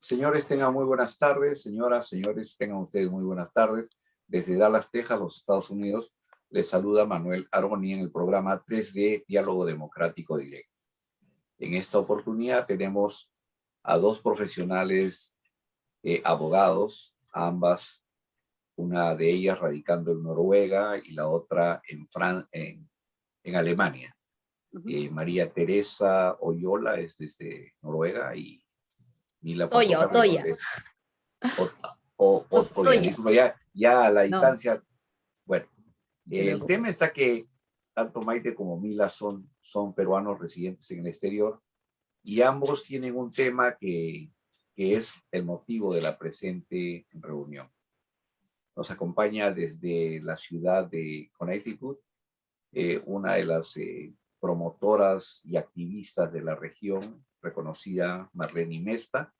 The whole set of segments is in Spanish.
Señores, tengan muy buenas tardes. Señoras, señores, tengan ustedes muy buenas tardes. Desde Dallas, Texas, los Estados Unidos, les saluda Manuel Aroni en el programa 3D Diálogo Democrático Directo. En esta oportunidad tenemos a dos profesionales abogados, ambas, una de ellas radicando en Noruega y la otra en Alemania. María Teresa Oyola es desde Noruega y Mila Portocarrero Otoya. es Otoya. Disculpa, ya a la distancia. Bueno, el tema está que tanto Maite como Mila son peruanos residentes en el exterior y ambos tienen un tema que es el motivo de la presente reunión. Nos acompaña desde la ciudad de Connecticut, una de las promotoras y activistas de la región, reconocida Marlene Mesta.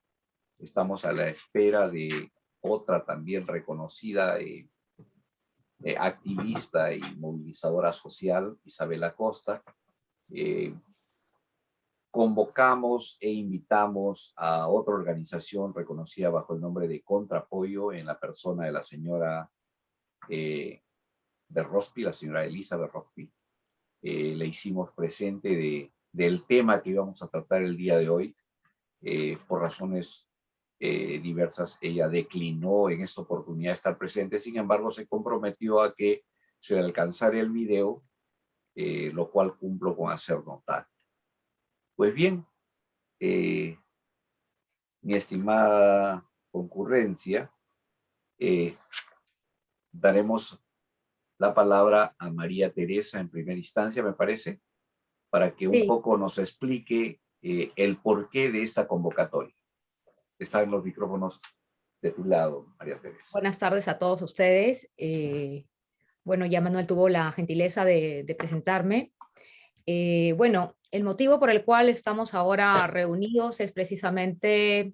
Estamos a la espera de otra también reconocida activista y movilizadora social, Isabela Costa. Convocamos e invitamos a otra organización reconocida bajo el nombre de Contraapoyo en la persona de la señora Berrospi, la señora Elisa Berrospi. Le hicimos presente del tema que íbamos a tratar el día de hoy. Por razones diversas, ella declinó en esta oportunidad estar presente, sin embargo se comprometió a que se le alcanzara el video, lo cual cumplo con hacer notar. Pues bien, mi estimada concurrencia, daremos la palabra a María Teresa en primera instancia, me parece, para que un poco nos explique el porqué de esta convocatoria. Está en los micrófonos de tu lado, María Teresa. Buenas tardes a todos ustedes. Bueno, ya Manuel tuvo la gentileza de presentarme. Bueno, el motivo por el cual estamos ahora reunidos es precisamente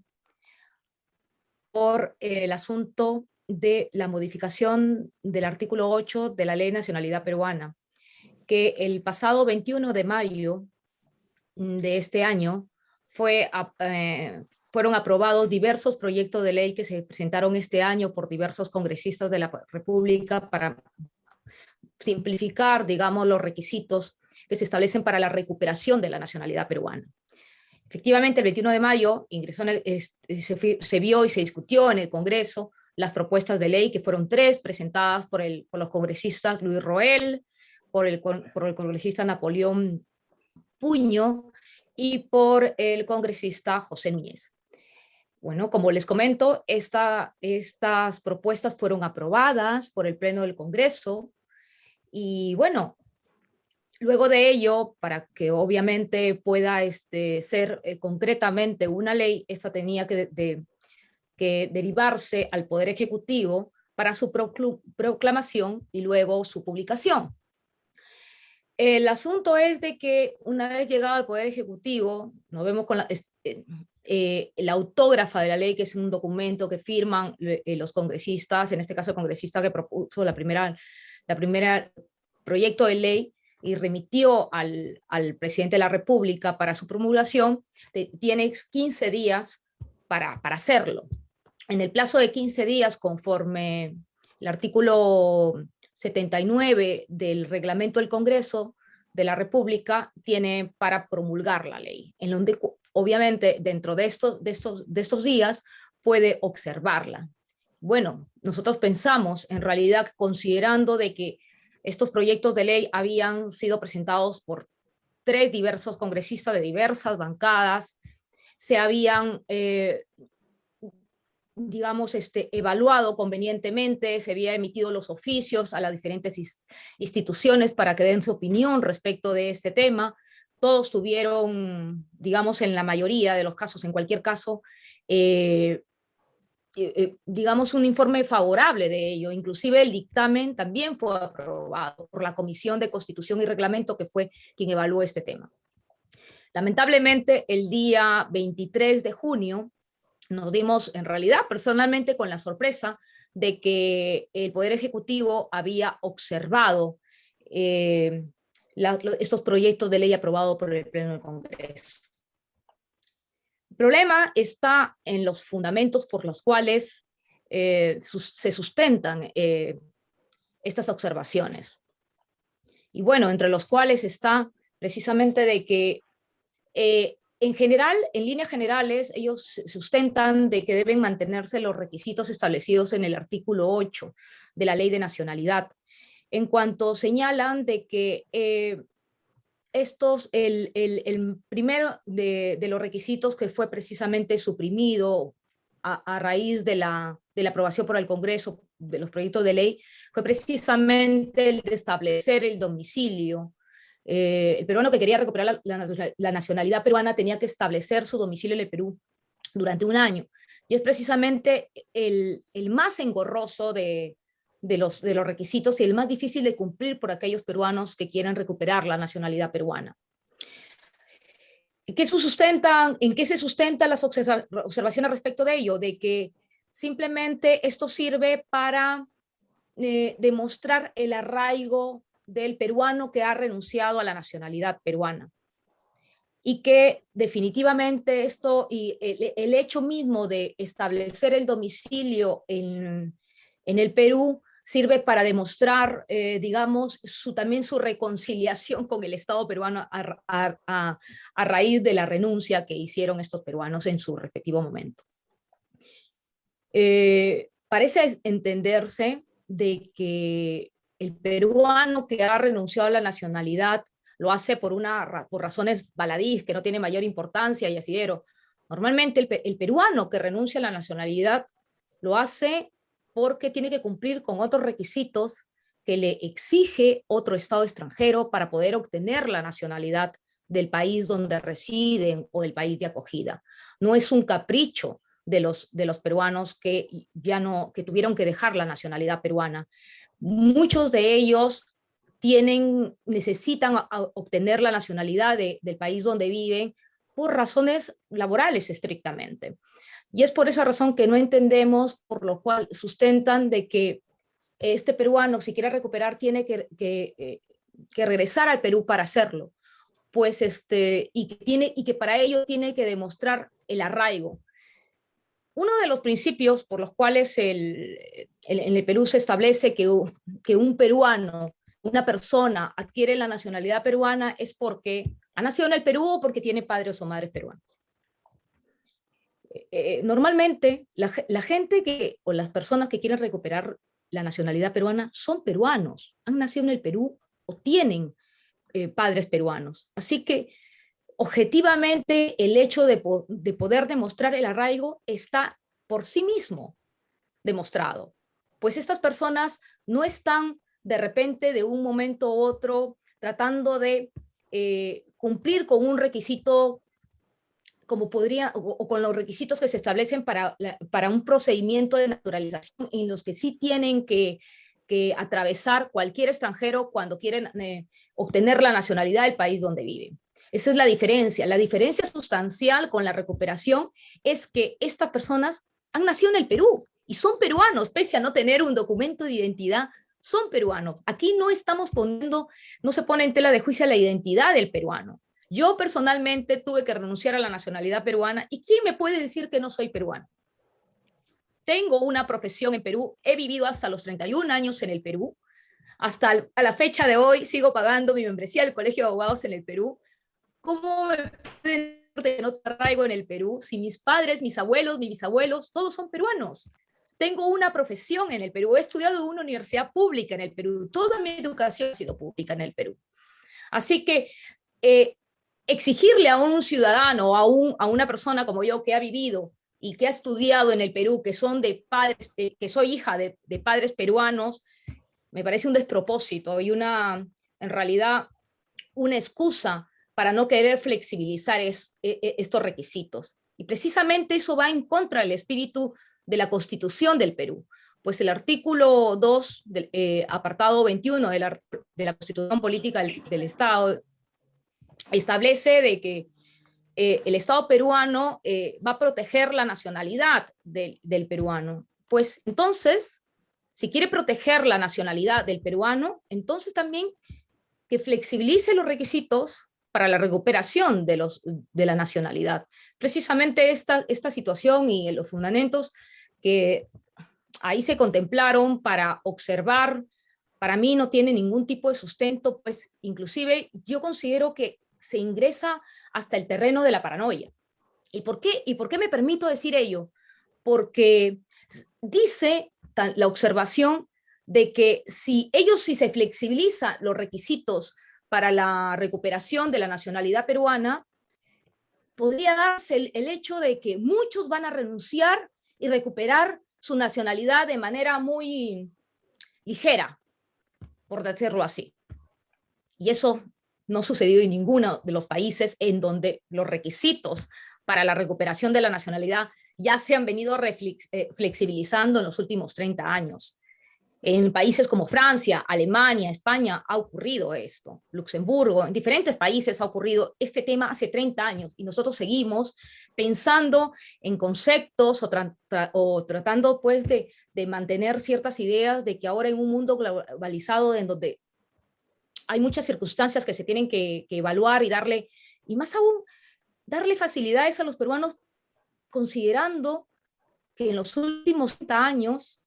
por el asunto de la modificación del artículo 8 de la Ley de Nacionalidad Peruana, que el pasado 21 de mayo de este año fueron aprobados diversos proyectos de ley que se presentaron este año por diversos congresistas de la República para simplificar, digamos, los requisitos que se establecen para la recuperación de la nacionalidad peruana. Efectivamente, el 21 de mayo se vio y se discutió en el Congreso las propuestas de ley, que fueron 3 presentadas por los congresistas Luis Roel, por el congresista Napoleón Puño y por el congresista José Núñez. Bueno, como les comento, estas propuestas fueron aprobadas por el Pleno del Congreso y bueno, luego de ello, para que obviamente pueda ser concretamente una ley, esta tenía que derivarse al Poder Ejecutivo para su proclamación y luego su publicación. El asunto es de que una vez llegado al Poder Ejecutivo, nos vemos con la autógrafa de la ley, que es un documento que firman los congresistas, en este caso el congresista que propuso la primera proyecto de ley y remitió al presidente de la República para su promulgación, tiene 15 días para hacerlo. En el plazo de 15 días, conforme el artículo 79 del reglamento del Congreso de la República, tiene para promulgar la ley, en donde obviamente dentro de estos días puede observarla. Bueno, nosotros pensamos en realidad, considerando de que estos proyectos de ley habían sido presentados por 3 diversos congresistas de diversas bancadas, se habían digamos, evaluado convenientemente, se había emitido los oficios a las diferentes instituciones para que den su opinión respecto de este tema. Todos tuvieron, digamos, en la mayoría de los casos, en cualquier caso, digamos, un informe favorable de ello. Inclusive el dictamen también fue aprobado por la Comisión de Constitución y Reglamento, que fue quien evaluó este tema. Lamentablemente, el día 23 de junio, nos dimos en realidad personalmente con la sorpresa de que el Poder Ejecutivo había observado estos proyectos de ley aprobados por el Pleno del Congreso. El problema está en los fundamentos por los cuales se sustentan estas observaciones. Y bueno, entre los cuales está precisamente de que en general, en líneas generales, ellos sustentan de que deben mantenerse los requisitos establecidos en el artículo 8 de la Ley de Nacionalidad, en cuanto señalan de que el primero de los requisitos que fue precisamente suprimido a raíz de la aprobación por el Congreso de los proyectos de ley fue precisamente el de establecer el domicilio. El peruano que quería recuperar la nacionalidad peruana tenía que establecer su domicilio en el Perú durante un año. Y es precisamente el más engorroso de los requisitos y el más difícil de cumplir por aquellos peruanos que quieran recuperar la nacionalidad peruana. ¿En qué se sustentan las observaciones respecto de ello? De que simplemente esto sirve para demostrar el arraigo del peruano que ha renunciado a la nacionalidad peruana. Y que definitivamente esto y el hecho mismo de establecer el domicilio en el Perú sirve para demostrar, digamos, también su reconciliación con el Estado peruano a raíz de la renuncia que hicieron estos peruanos en su respectivo momento. Parece entenderse de que el peruano que ha renunciado a la nacionalidad lo hace por razones baladís, que no tiene mayor importancia y asidero. Normalmente el peruano que renuncia a la nacionalidad lo hace porque tiene que cumplir con otros requisitos que le exige otro Estado extranjero para poder obtener la nacionalidad del país donde residen o el país de acogida. No es un capricho de los peruanos que tuvieron que dejar la nacionalidad peruana. Muchos de ellos necesitan obtener la nacionalidad del país donde viven por razones laborales estrictamente. Y es por esa razón que no entendemos, por lo cual sustentan de que este peruano, si quiere recuperar, tiene que regresar al Perú para hacerlo. Pues y que para ello tiene que demostrar el arraigo. Uno de los principios por los cuales en el Perú se establece que un peruano, una persona, adquiere la nacionalidad peruana es porque ha nacido en el Perú o porque tiene padres o madres peruanos. Normalmente la gente o las personas que quieren recuperar la nacionalidad peruana son peruanos, han nacido en el Perú o tienen padres peruanos. Así que objetivamente el hecho de poder demostrar el arraigo está por sí mismo demostrado. Pues estas personas no están de repente de un momento a otro tratando de cumplir con un requisito como o con los requisitos que se establecen para un procedimiento de naturalización en los que sí tienen que atravesar cualquier extranjero cuando quieren obtener la nacionalidad del país donde viven. Esa es la diferencia. La diferencia sustancial con la recuperación es que estas personas han nacido en el Perú y son peruanos, pese a no tener un documento de identidad, son peruanos. Aquí no se pone en tela de juicio la identidad del peruano. Yo personalmente tuve que renunciar a la nacionalidad peruana y ¿quién me puede decir que no soy peruano? Tengo una profesión en Perú, he vivido hasta los 31 años en el Perú, hasta a la fecha de hoy sigo pagando mi membresía del Colegio de Abogados en el Perú. ¿Cómo me pueden decir que no traigo en el Perú si mis padres, mis abuelos, mis bisabuelos, todos son peruanos? Tengo una profesión en el Perú, he estudiado en una universidad pública en el Perú, toda mi educación ha sido pública en el Perú. Así que exigirle a un ciudadano, a una persona como yo que ha vivido y que ha estudiado en el Perú, que que soy hija de padres peruanos, me parece un despropósito y en realidad una excusa para no querer flexibilizar estos requisitos. Y precisamente eso va en contra del espíritu de la Constitución del Perú, pues el artículo 2, apartado 21 de la Constitución Política del Estado, establece de que el Estado peruano va a proteger la nacionalidad del peruano. Pues entonces, si quiere proteger la nacionalidad del peruano, entonces también que flexibilice los requisitos para la recuperación de la nacionalidad. precisamente esta situación y los fundamentos que ahí se contemplaron para observar, para mí no tiene ningún tipo de sustento, pues inclusive yo considero que se ingresa hasta el terreno de la paranoia. ¿Y por qué me permito decir ello? Porque dice la observación de que si se flexibilizan los requisitos para la recuperación de la nacionalidad peruana, podría darse el hecho de que muchos van a renunciar y recuperar su nacionalidad de manera muy ligera, por decirlo así. Y eso no sucedió en ninguno de los países en donde los requisitos para la recuperación de la nacionalidad ya se han venido flexibilizando en los últimos 30 años. En países como Francia, Alemania, España ha ocurrido esto. Luxemburgo, en diferentes países ha ocurrido este tema hace 30 años y nosotros seguimos pensando en conceptos o tratando pues de mantener ciertas ideas de que ahora en un mundo globalizado en donde hay muchas circunstancias que se tienen que evaluar y más aún, darle facilidades a los peruanos considerando que en los últimos 30 años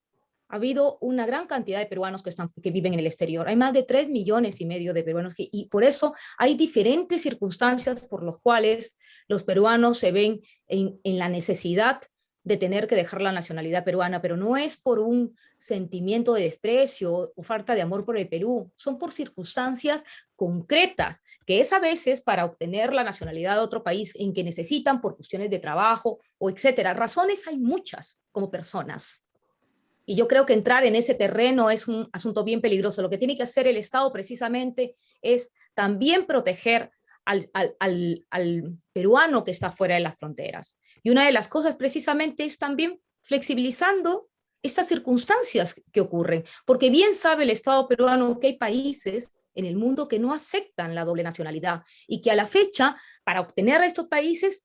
ha habido una gran cantidad de peruanos que viven en el exterior. Hay más de 3,5 millones de peruanos y por eso hay diferentes circunstancias por las cuales los peruanos se ven en la necesidad de tener que dejar la nacionalidad peruana, pero no es por un sentimiento de desprecio o falta de amor por el Perú, son por circunstancias concretas, que es a veces para obtener la nacionalidad de otro país en que necesitan por cuestiones de trabajo o etcétera. Razones hay muchas como personas. Y yo creo que entrar en ese terreno es un asunto bien peligroso. Lo que tiene que hacer el Estado precisamente es también proteger al peruano que está fuera de las fronteras. Y una de las cosas precisamente es también flexibilizando estas circunstancias que ocurren, porque bien sabe el Estado peruano que hay países en el mundo que no aceptan la doble nacionalidad y que a la fecha, para obtener a estos países,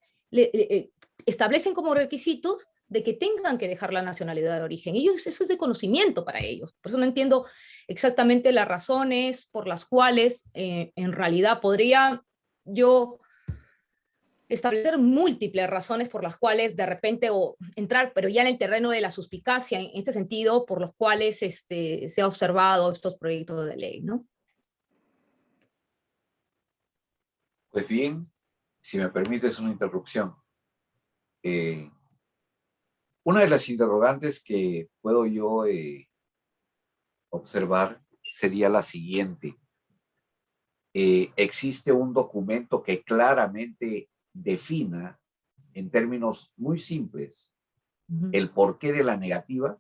establecen como requisitos de que tengan que dejar la nacionalidad de origen. Ellos, eso es de conocimiento para ellos. Por eso no entiendo exactamente las razones por las cuales en realidad podría yo establecer múltiples razones por las cuales de repente o entrar, pero ya en el terreno de la suspicacia, en este sentido, por los cuales se ha observado estos proyectos de ley, ¿no? Pues bien, si me permites una interrupción. Una de las interrogantes que puedo yo observar sería la siguiente. Existe un documento que claramente defina, en términos muy simples, el porqué de la negativa,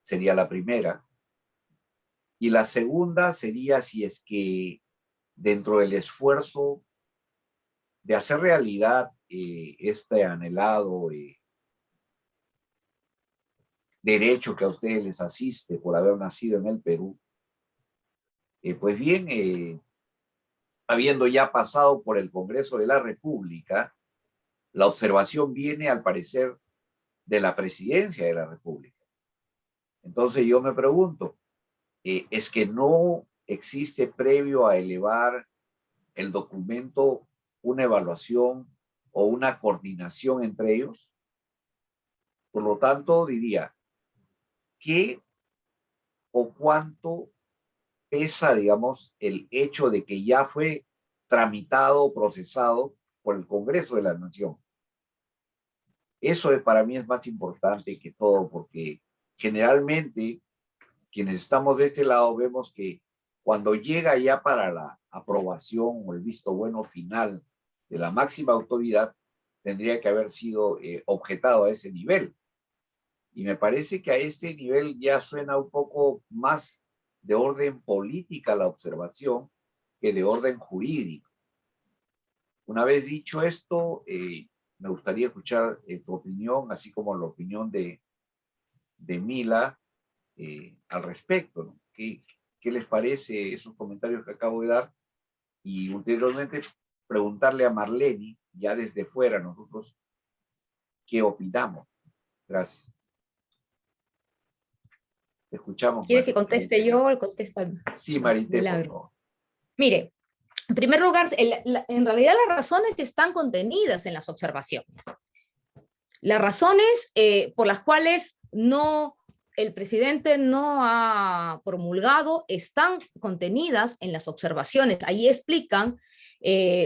sería la primera. Y la segunda sería si es que dentro del esfuerzo de hacer realidad este anhelado derecho que a ustedes les asiste por haber nacido en el Perú, pues bien, habiendo ya pasado por el Congreso de la República, la observación viene, al parecer, de la Presidencia de la República. Entonces yo me pregunto, ¿es que no existe previo a elevar el documento una evaluación o una coordinación entre ellos? Por lo tanto, diría, ¿qué o cuánto pesa, digamos, el hecho de que ya fue tramitado, procesado por el Congreso de la Nación? Eso para mí es más importante que todo, porque generalmente quienes estamos de este lado vemos que cuando llega ya para la aprobación o el visto bueno final de la máxima autoridad, tendría que haber sido objetado a ese nivel. Y me parece que a este nivel ya suena un poco más de orden política la observación que de orden jurídico. Una vez dicho esto, me gustaría escuchar tu opinión, así como la opinión de Mila al respecto, ¿no? ¿Qué les parece esos comentarios que acabo de dar? Y ulteriormente preguntarle a Marlene, ya desde fuera nosotros, ¿qué opinamos? Gracias. Te escuchamos. ¿Quieres que conteste yo o contesta? Sí, Marité, por favor. Mire, En primer lugar, en realidad las razones están contenidas en las observaciones. Las razones por las cuales el presidente no ha promulgado están contenidas en las observaciones. Ahí explican,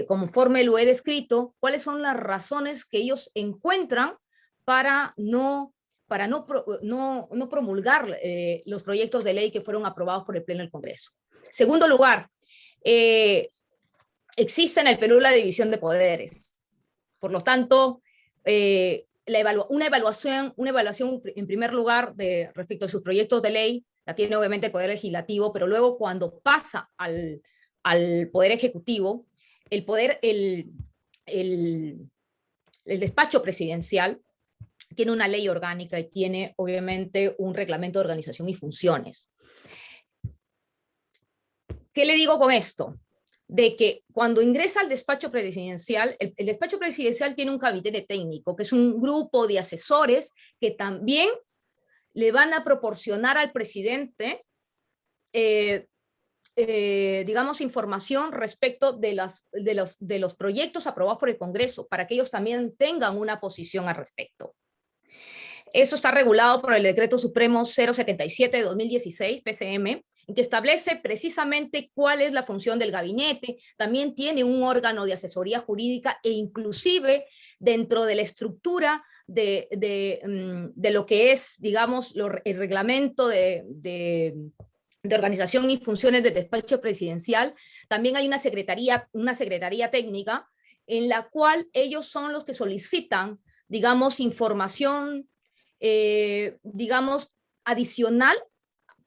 conforme lo he descrito, cuáles son las razones que ellos encuentran para no promulgar los proyectos de ley que fueron aprobados por el Pleno del Congreso. Segundo lugar, existe en el Perú la división de poderes. Por lo tanto, una evaluación en primer lugar respecto a sus proyectos de ley la tiene obviamente el Poder Legislativo, pero luego cuando pasa al Poder Ejecutivo, el despacho presidencial tiene una ley orgánica y tiene obviamente un reglamento de organización y funciones. ¿Qué le digo con esto? De que cuando ingresa al despacho presidencial, el despacho presidencial tiene un gabinete técnico, que es un grupo de asesores que también le van a proporcionar al presidente, digamos, información respecto de los proyectos aprobados por el Congreso, para que ellos también tengan una posición al respecto. Eso está regulado por el Decreto Supremo 077 de 2016, PCM, en que establece precisamente cuál es la función del gabinete. También tiene un órgano de asesoría jurídica e inclusive dentro de la estructura de lo que es, digamos, el reglamento de organización y funciones del despacho presidencial, también hay una secretaría técnica en la cual ellos son los que solicitan, digamos, información digamos, adicional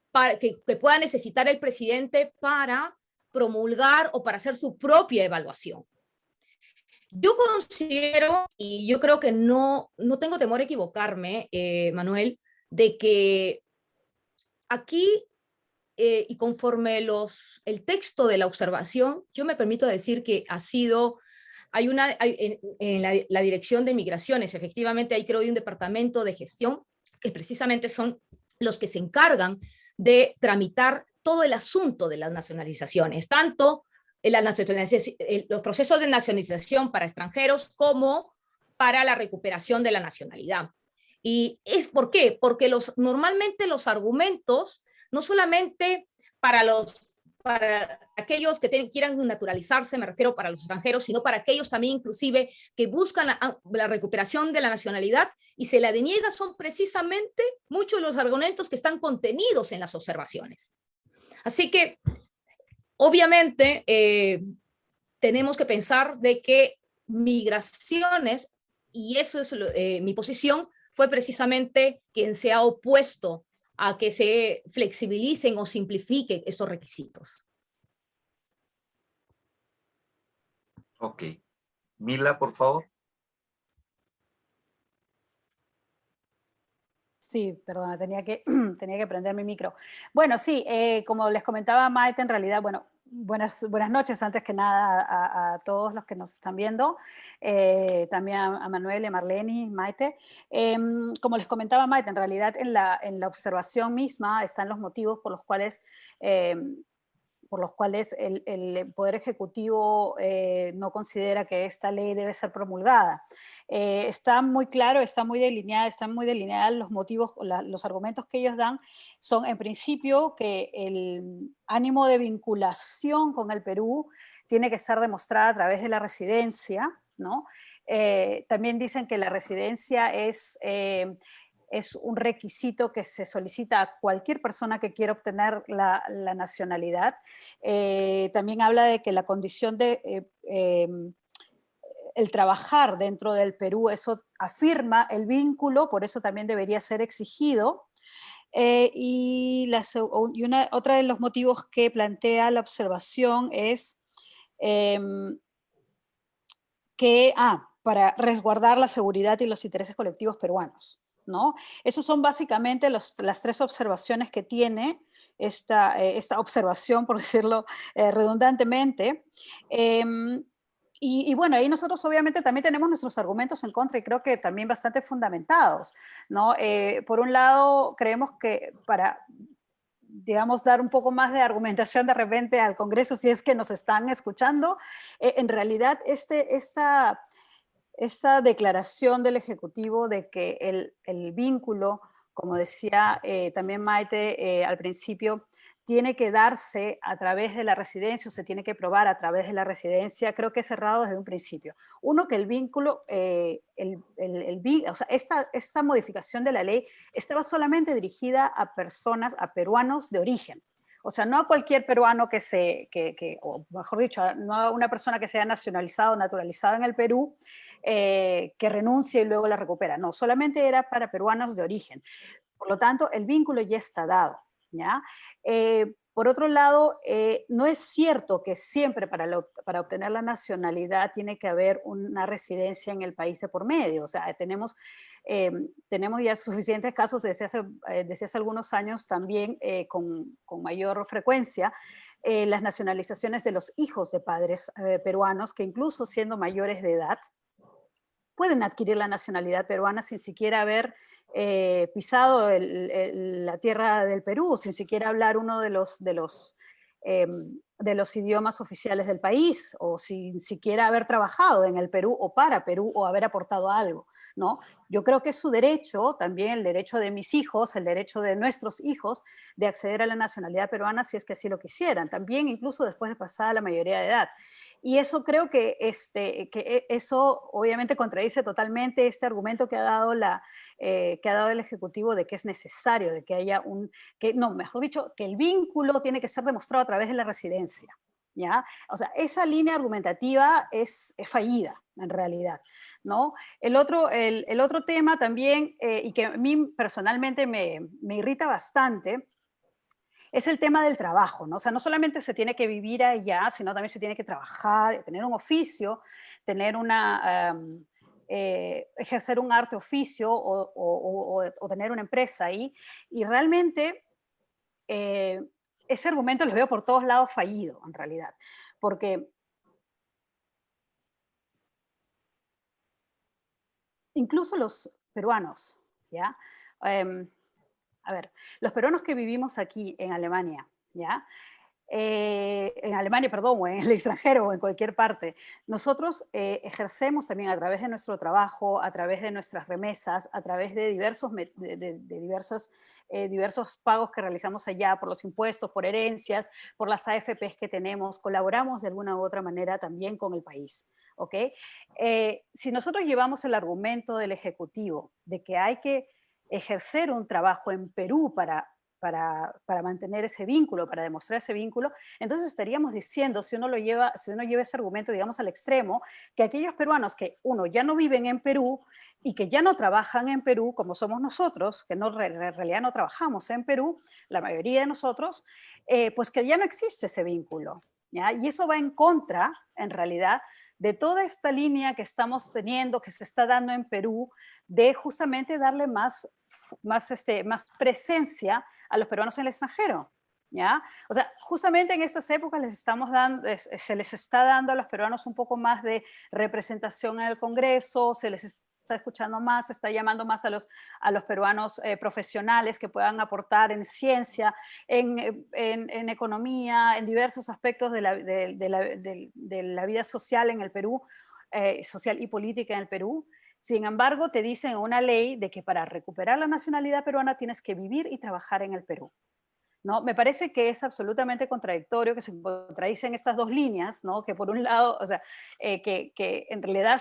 para que pueda necesitar el presidente para promulgar o para hacer su propia evaluación. Yo considero, y yo creo que no tengo temor a equivocarme, Manuel, de que aquí, y conforme el texto de la observación, yo me permito decir que ha sido... en la Dirección de Migraciones, efectivamente, ahí creo hay un departamento de gestión que precisamente son los que se encargan de tramitar todo el asunto de las nacionalizaciones, tanto los procesos de nacionalización para extranjeros como para la recuperación de la nacionalidad. ¿Y por qué? Porque normalmente los argumentos, no solamente para aquellos que quieran naturalizarse, me refiero para los extranjeros, sino para aquellos también inclusive que buscan la recuperación de la nacionalidad y se la deniega, son precisamente muchos de los argumentos que están contenidos en las observaciones. Así que, obviamente, tenemos que pensar de que migraciones, y eso es mi posición, fue precisamente quien se ha opuesto a que se flexibilicen o simplifiquen estos requisitos. Ok. Mila, por favor. Sí, perdona, tenía que prender mi micro. Bueno, sí, como les comentaba Maite, en realidad, bueno, buenas noches antes que nada a todos los que nos están viendo, también a Manuel, a Marlene, Maite. Como les comentaba Maite, en realidad en la observación misma están los motivos por los cuales el Poder Ejecutivo no considera que esta ley debe ser promulgada. Está muy claro, están muy delineadas los motivos, los argumentos que ellos dan son en principio que el ánimo de vinculación con el Perú tiene que ser demostrada a través de la residencia, ¿no? También dicen que la residencia es un requisito que se solicita a cualquier persona que quiera obtener la nacionalidad. También habla de que la condición de el trabajar dentro del Perú, eso afirma el vínculo, por eso también debería ser exigido. Otra de los motivos que plantea la observación es para resguardar la seguridad y los intereses colectivos peruanos, ¿no? Esas son básicamente las tres observaciones que tiene esta observación, por decirlo redundantemente. Y bueno, ahí nosotros obviamente también tenemos nuestros argumentos en contra y creo que también bastante fundamentados, ¿no? Por un lado, creemos que digamos, dar un poco más de argumentación de repente al Congreso si es que nos están escuchando. En realidad, esta declaración del Ejecutivo de que el vínculo, como decía también Maite al principio, tiene que darse a través de la residencia o se tiene que probar a través de la residencia, creo que es cerrado desde un principio. Uno, que el vínculo, o sea, esta modificación de la ley estaba solamente dirigida a personas, a peruanos de origen. O sea, no a cualquier peruano o mejor dicho, no a una persona que sea nacionalizado o naturalizado en el Perú, que renuncie y luego la recupera. No, solamente era para peruanos de origen. Por lo tanto, el vínculo ya está dado, ¿ya? Por otro lado, no es cierto que siempre para obtener la nacionalidad tiene que haber una residencia en el país de por medio. O sea, tenemos ya suficientes casos desde hace algunos años también con mayor frecuencia, las nacionalizaciones de los hijos de padres peruanos que incluso siendo mayores de edad pueden adquirir la nacionalidad peruana sin siquiera haber pisado la tierra del Perú, sin siquiera hablar uno de los idiomas oficiales del país, o sin siquiera haber trabajado en el Perú o para Perú o haber aportado algo, ¿no? Yo creo que es su derecho, también el derecho de mis hijos, el derecho de nuestros hijos, de acceder a la nacionalidad peruana si es que así lo quisieran, también incluso después de pasada la mayoría de edad. Y eso creo que eso obviamente contradice totalmente este argumento que ha dado el Ejecutivo de que es necesario, de que haya mejor dicho, que el vínculo tiene que ser demostrado a través de la residencia, ¿ya? O sea, esa línea argumentativa es fallida, en realidad, ¿no? El otro tema también, y que a mí personalmente me irrita bastante, es el tema del trabajo, ¿no? O sea, no solamente se tiene que vivir allá, sino también se tiene que trabajar, tener un oficio, tener ejercer un arte oficio o tener una empresa ahí. Y realmente ese argumento lo veo por todos lados fallido, en realidad. Porque incluso los peruanos, ¿ya? A ver, los peruanos que vivimos aquí en Alemania, ¿ya? En Alemania, perdón, o en el extranjero o en cualquier parte, nosotros ejercemos también a través de nuestro trabajo, a través de nuestras remesas, a través de diversos pagos que realizamos allá por los impuestos, por herencias, por las AFPs que tenemos, colaboramos de alguna u otra manera también con el país, ¿ok? Si nosotros llevamos el argumento del Ejecutivo de que hay que ejercer un trabajo en Perú para mantener ese vínculo, para demostrar ese vínculo, entonces estaríamos diciendo, si uno lleva ese argumento, digamos, al extremo, que aquellos peruanos que, uno, ya no viven en Perú y que ya no trabajan en Perú, como somos nosotros, que en realidad no trabajamos en Perú, la mayoría de nosotros, pues que ya no existe ese vínculo, ¿ya? Y eso va en contra, en realidad, de toda esta línea que estamos teniendo, que se está dando en Perú, de justamente darle más presencia a los peruanos en el extranjero, ¿ya? O sea, justamente en estas épocas se les está dando a los peruanos un poco más de representación en el Congreso, se les está escuchando más, se está llamando más a los peruanos profesionales que puedan aportar en ciencia, en economía, en diversos aspectos de la vida social en el Perú, social y política en el Perú. Sin embargo, te dicen en una ley de que para recuperar la nacionalidad peruana tienes que vivir y trabajar en el Perú, ¿no? Me parece que es absolutamente contradictorio, que se contradicen estas dos líneas, ¿no? Que por un lado, o sea, que en realidad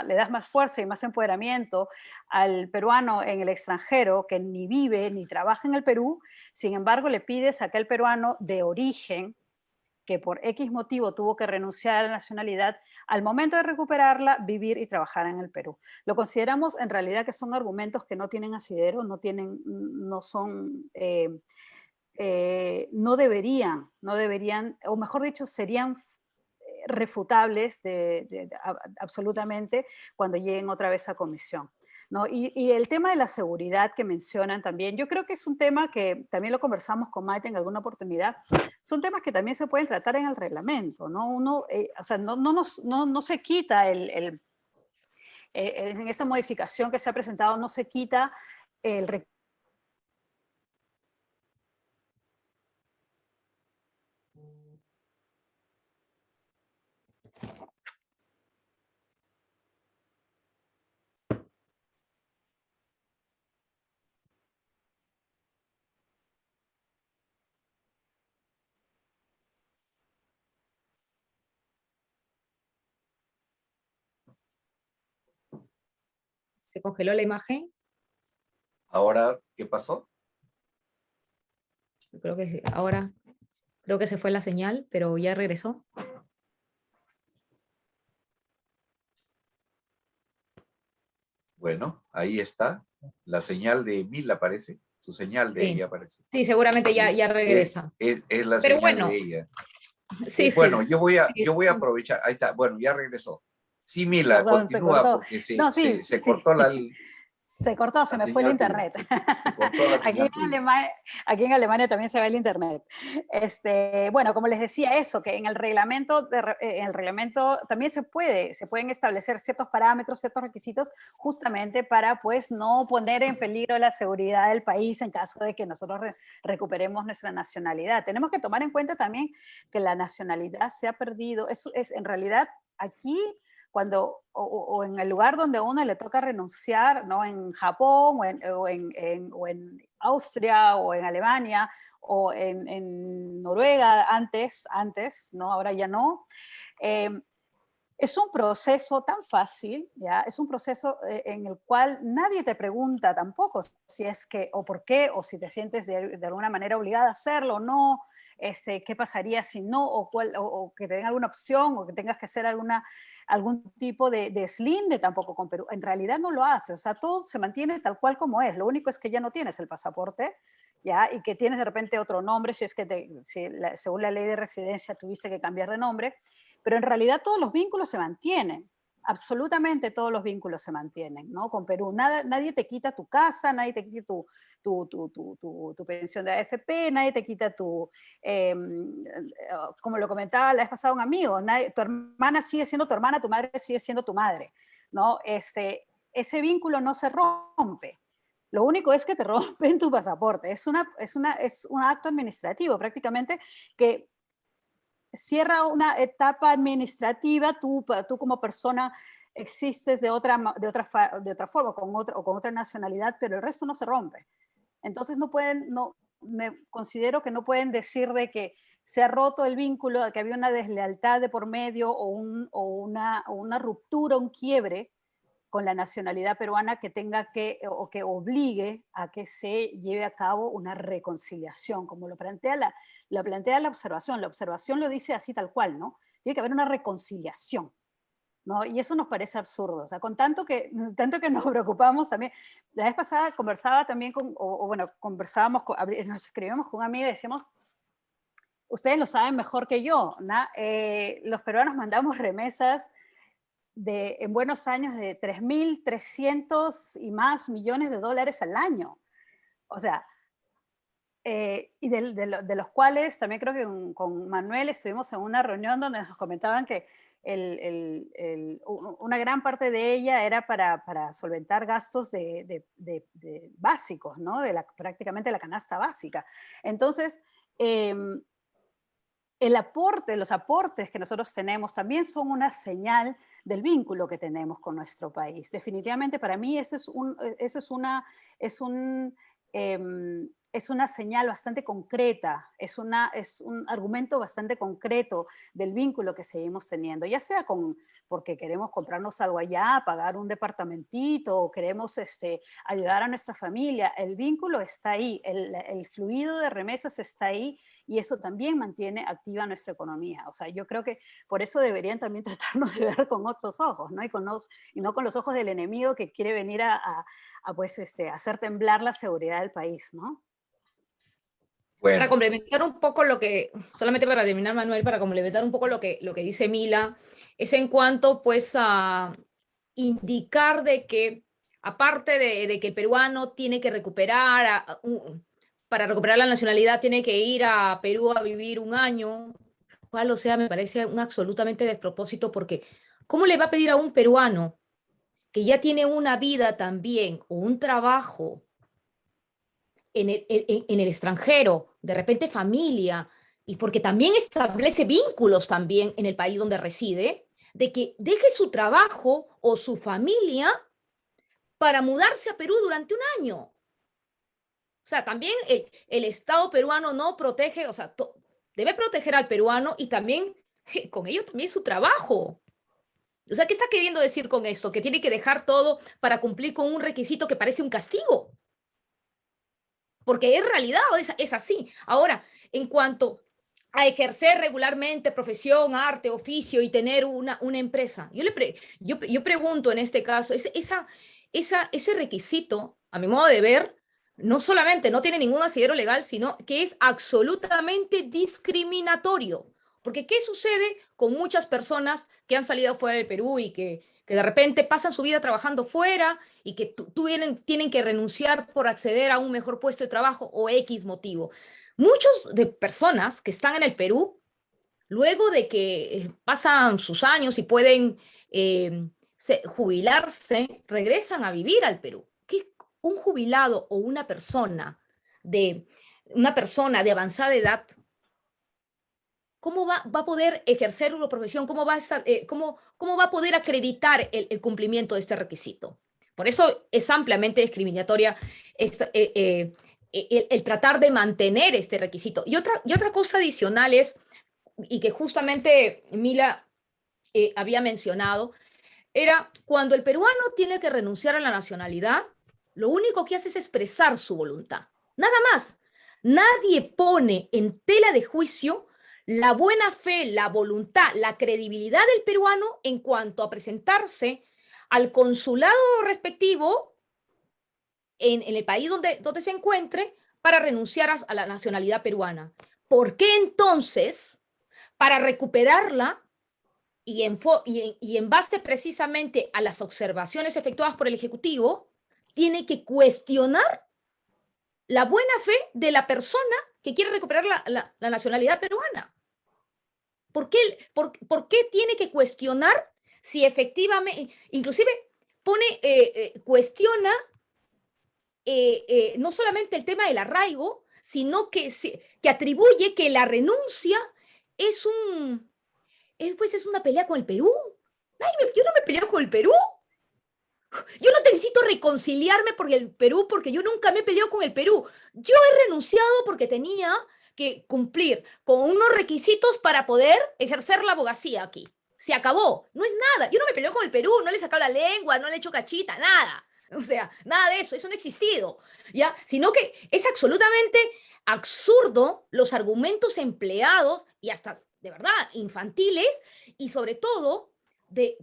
le das más fuerza y más empoderamiento al peruano en el extranjero que ni vive ni trabaja en el Perú, sin embargo le pides a aquel peruano de origen que por X motivo tuvo que renunciar a la nacionalidad, al momento de recuperarla, vivir y trabajar en el Perú. Lo consideramos en realidad que son argumentos que no tienen asidero, no deberían, o mejor dicho, serían refutables absolutamente cuando lleguen otra vez a comisión, ¿no? Y el tema de la seguridad que mencionan también, yo creo que es un tema que también lo conversamos con Maite en alguna oportunidad, son temas que también se pueden tratar en el reglamento, ¿no? Uno, o sea, no se quita en esa modificación que se ha presentado, no se quita el ¿Se congeló la imagen? Ahora, ¿qué pasó? Creo que ahora, creo que se fue la señal, pero ya regresó. Bueno, ahí está. La señal de Mila aparece. Su señal de Sí, ella aparece. sí, seguramente ya, Sí, ya regresa. es la Pero señal bueno, de ella. sí, Bueno, sí. yo voy a aprovechar. Ahí está. Bueno, ya regresó. Sí, Mila, Perdón, se continúa cortó. porque No, sí, se sí. cortó Se cortó, se la me fue el señal tuya. internet. Se cortó la Aquí señal en tuya. Alemania, aquí en Alemania también se va el internet. Bueno, como les decía eso, que en el reglamento también se pueden establecer ciertos parámetros, ciertos requisitos, justamente para pues no poner en peligro la seguridad del país en caso de que nosotros recuperemos nuestra nacionalidad. Tenemos que tomar en cuenta también que la nacionalidad se ha perdido. En realidad aquí o en el lugar donde a uno le toca renunciar, ¿no? En Japón o en Austria o en Alemania o en Noruega antes, ¿no? Ahora ya no. Es un proceso tan fácil, ¿ya? Es un proceso en el cual nadie te pregunta tampoco si es que, o por qué, o si te sientes de alguna manera obligada a hacerlo o no, qué pasaría si no, o que te den alguna opción, o que tengas que hacer algún tipo de deslinde tampoco con Perú. En realidad no lo hace, o sea, todo se mantiene tal cual como es. Lo único es que ya no tienes el pasaporte, ¿ya? Y que tienes de repente otro nombre, si es que según la ley de residencia tuviste que cambiar de nombre, pero en realidad todos los vínculos se mantienen, absolutamente todos los vínculos se mantienen, ¿no? Con Perú, nadie te quita tu casa, nadie te quita tu pensión de AFP, nadie te quita como lo comentaba la vez pasada un amigo, tu hermana sigue siendo tu hermana, tu madre sigue siendo tu madre, ¿no? Ese vínculo no se rompe. Lo único es que te rompen tu pasaporte. Es un acto administrativo prácticamente que cierra una etapa administrativa, tú como persona existes de otra forma, con otra nacionalidad, pero el resto no se rompe. Entonces me considero que no pueden decir de que se ha roto el vínculo, de que había una deslealtad de por medio o una ruptura, un quiebre con la nacionalidad peruana que o que obligue a que se lleve a cabo una reconciliación, como lo plantea la observación. La observación lo dice así tal cual, ¿no? Tiene que haber una reconciliación, ¿no? Y eso nos parece absurdo. O sea, tanto que nos preocupamos también. La vez pasada conversaba también conversábamos, nos escribíamos con un amigo y decíamos, ustedes lo saben mejor que yo, ¿no? Los peruanos mandamos remesas en buenos años de 3.300 y más millones de dólares al año. O sea, y de los cuales también creo que con Manuel estuvimos en una reunión donde nos comentaban que una gran parte de ella era para solventar gastos de básicos, ¿no? Prácticamente la canasta básica. Entonces, los aportes que nosotros tenemos también son una señal del vínculo que tenemos con nuestro país. Definitivamente para mí es una señal bastante concreta, es un argumento bastante concreto del vínculo que seguimos teniendo, ya sea porque queremos comprarnos algo allá, pagar un departamentito, o queremos ayudar a nuestra familia. El vínculo está ahí, el fluido de remesas está ahí, y eso también mantiene activa nuestra economía. O sea, yo creo que por eso deberían también tratarnos de ver con otros ojos, ¿no? Y no con los ojos del enemigo que quiere venir a hacer temblar la seguridad del país, ¿no? Para Bueno, complementar un poco solamente para terminar, Manuel, para complementar un poco lo que dice Mila, es en cuanto pues a indicar de que, aparte de que el peruano tiene que para recuperar la nacionalidad tiene que ir a Perú a vivir un año, cual, o sea, me parece un absolutamente despropósito, porque ¿cómo le va a pedir a un peruano que ya tiene una vida también o un trabajo en el extranjero, de repente familia, y porque también establece vínculos también en el país donde reside, de que deje su trabajo o su familia para mudarse a Perú durante un año. O sea, también el Estado peruano no protege, o sea, debe proteger al peruano y también con ello también su trabajo. O sea, ¿qué está queriendo decir con esto? Que tiene que dejar todo para cumplir con un requisito que parece un castigo. Porque en realidad es así. Ahora, en cuanto a ejercer regularmente profesión, arte, oficio y tener una empresa, yo pregunto en este caso, ese requisito, a mi modo de ver, no solamente no tiene ningún asidero legal, sino que es absolutamente discriminatorio. Porque ¿qué sucede con muchas personas que han salido fuera del Perú y que de repente pasan su vida trabajando fuera y que tienen que renunciar por acceder a un mejor puesto de trabajo o X motivo? Muchas de personas que están en el Perú, luego de que pasan sus años y pueden jubilarse, regresan a vivir al Perú. ¿Qué un jubilado o una persona de avanzada edad, cómo va a poder ejercer una profesión? ¿Cómo va a poder acreditar el cumplimiento de este requisito? Por eso es ampliamente discriminatoria el tratar de mantener este requisito. Y otra cosa adicional es, y que justamente Mila había mencionado, era cuando el peruano tiene que renunciar a la nacionalidad, lo único que hace es expresar su voluntad. Nada más. Nadie pone en tela de juicio la buena fe, la voluntad, la credibilidad del peruano en cuanto a presentarse al consulado respectivo en el país donde se encuentre para renunciar a la nacionalidad peruana. ¿Por qué entonces, para recuperarla y en base precisamente a las observaciones efectuadas por el Ejecutivo, tiene que cuestionar la buena fe de la persona que quiere recuperar la nacionalidad peruana? ¿Por qué tiene que cuestionar si efectivamente, inclusive cuestiona no solamente el tema del arraigo, sino que atribuye que la renuncia es una pelea con el Perú? Yo no me peleo con el Perú. Yo no necesito reconciliarme por el Perú porque yo nunca me he peleado con el Perú. Yo he renunciado porque tenía que cumplir con unos requisitos para poder ejercer la abogacía aquí. Se acabó. No es nada. Yo no me peleo con el Perú, no le he sacado la lengua, no le he hecho cachita, nada. O sea, nada de eso no ha existido, ¿ya? Sino que es absolutamente absurdo los argumentos empleados y hasta, de verdad, infantiles, y sobre todo,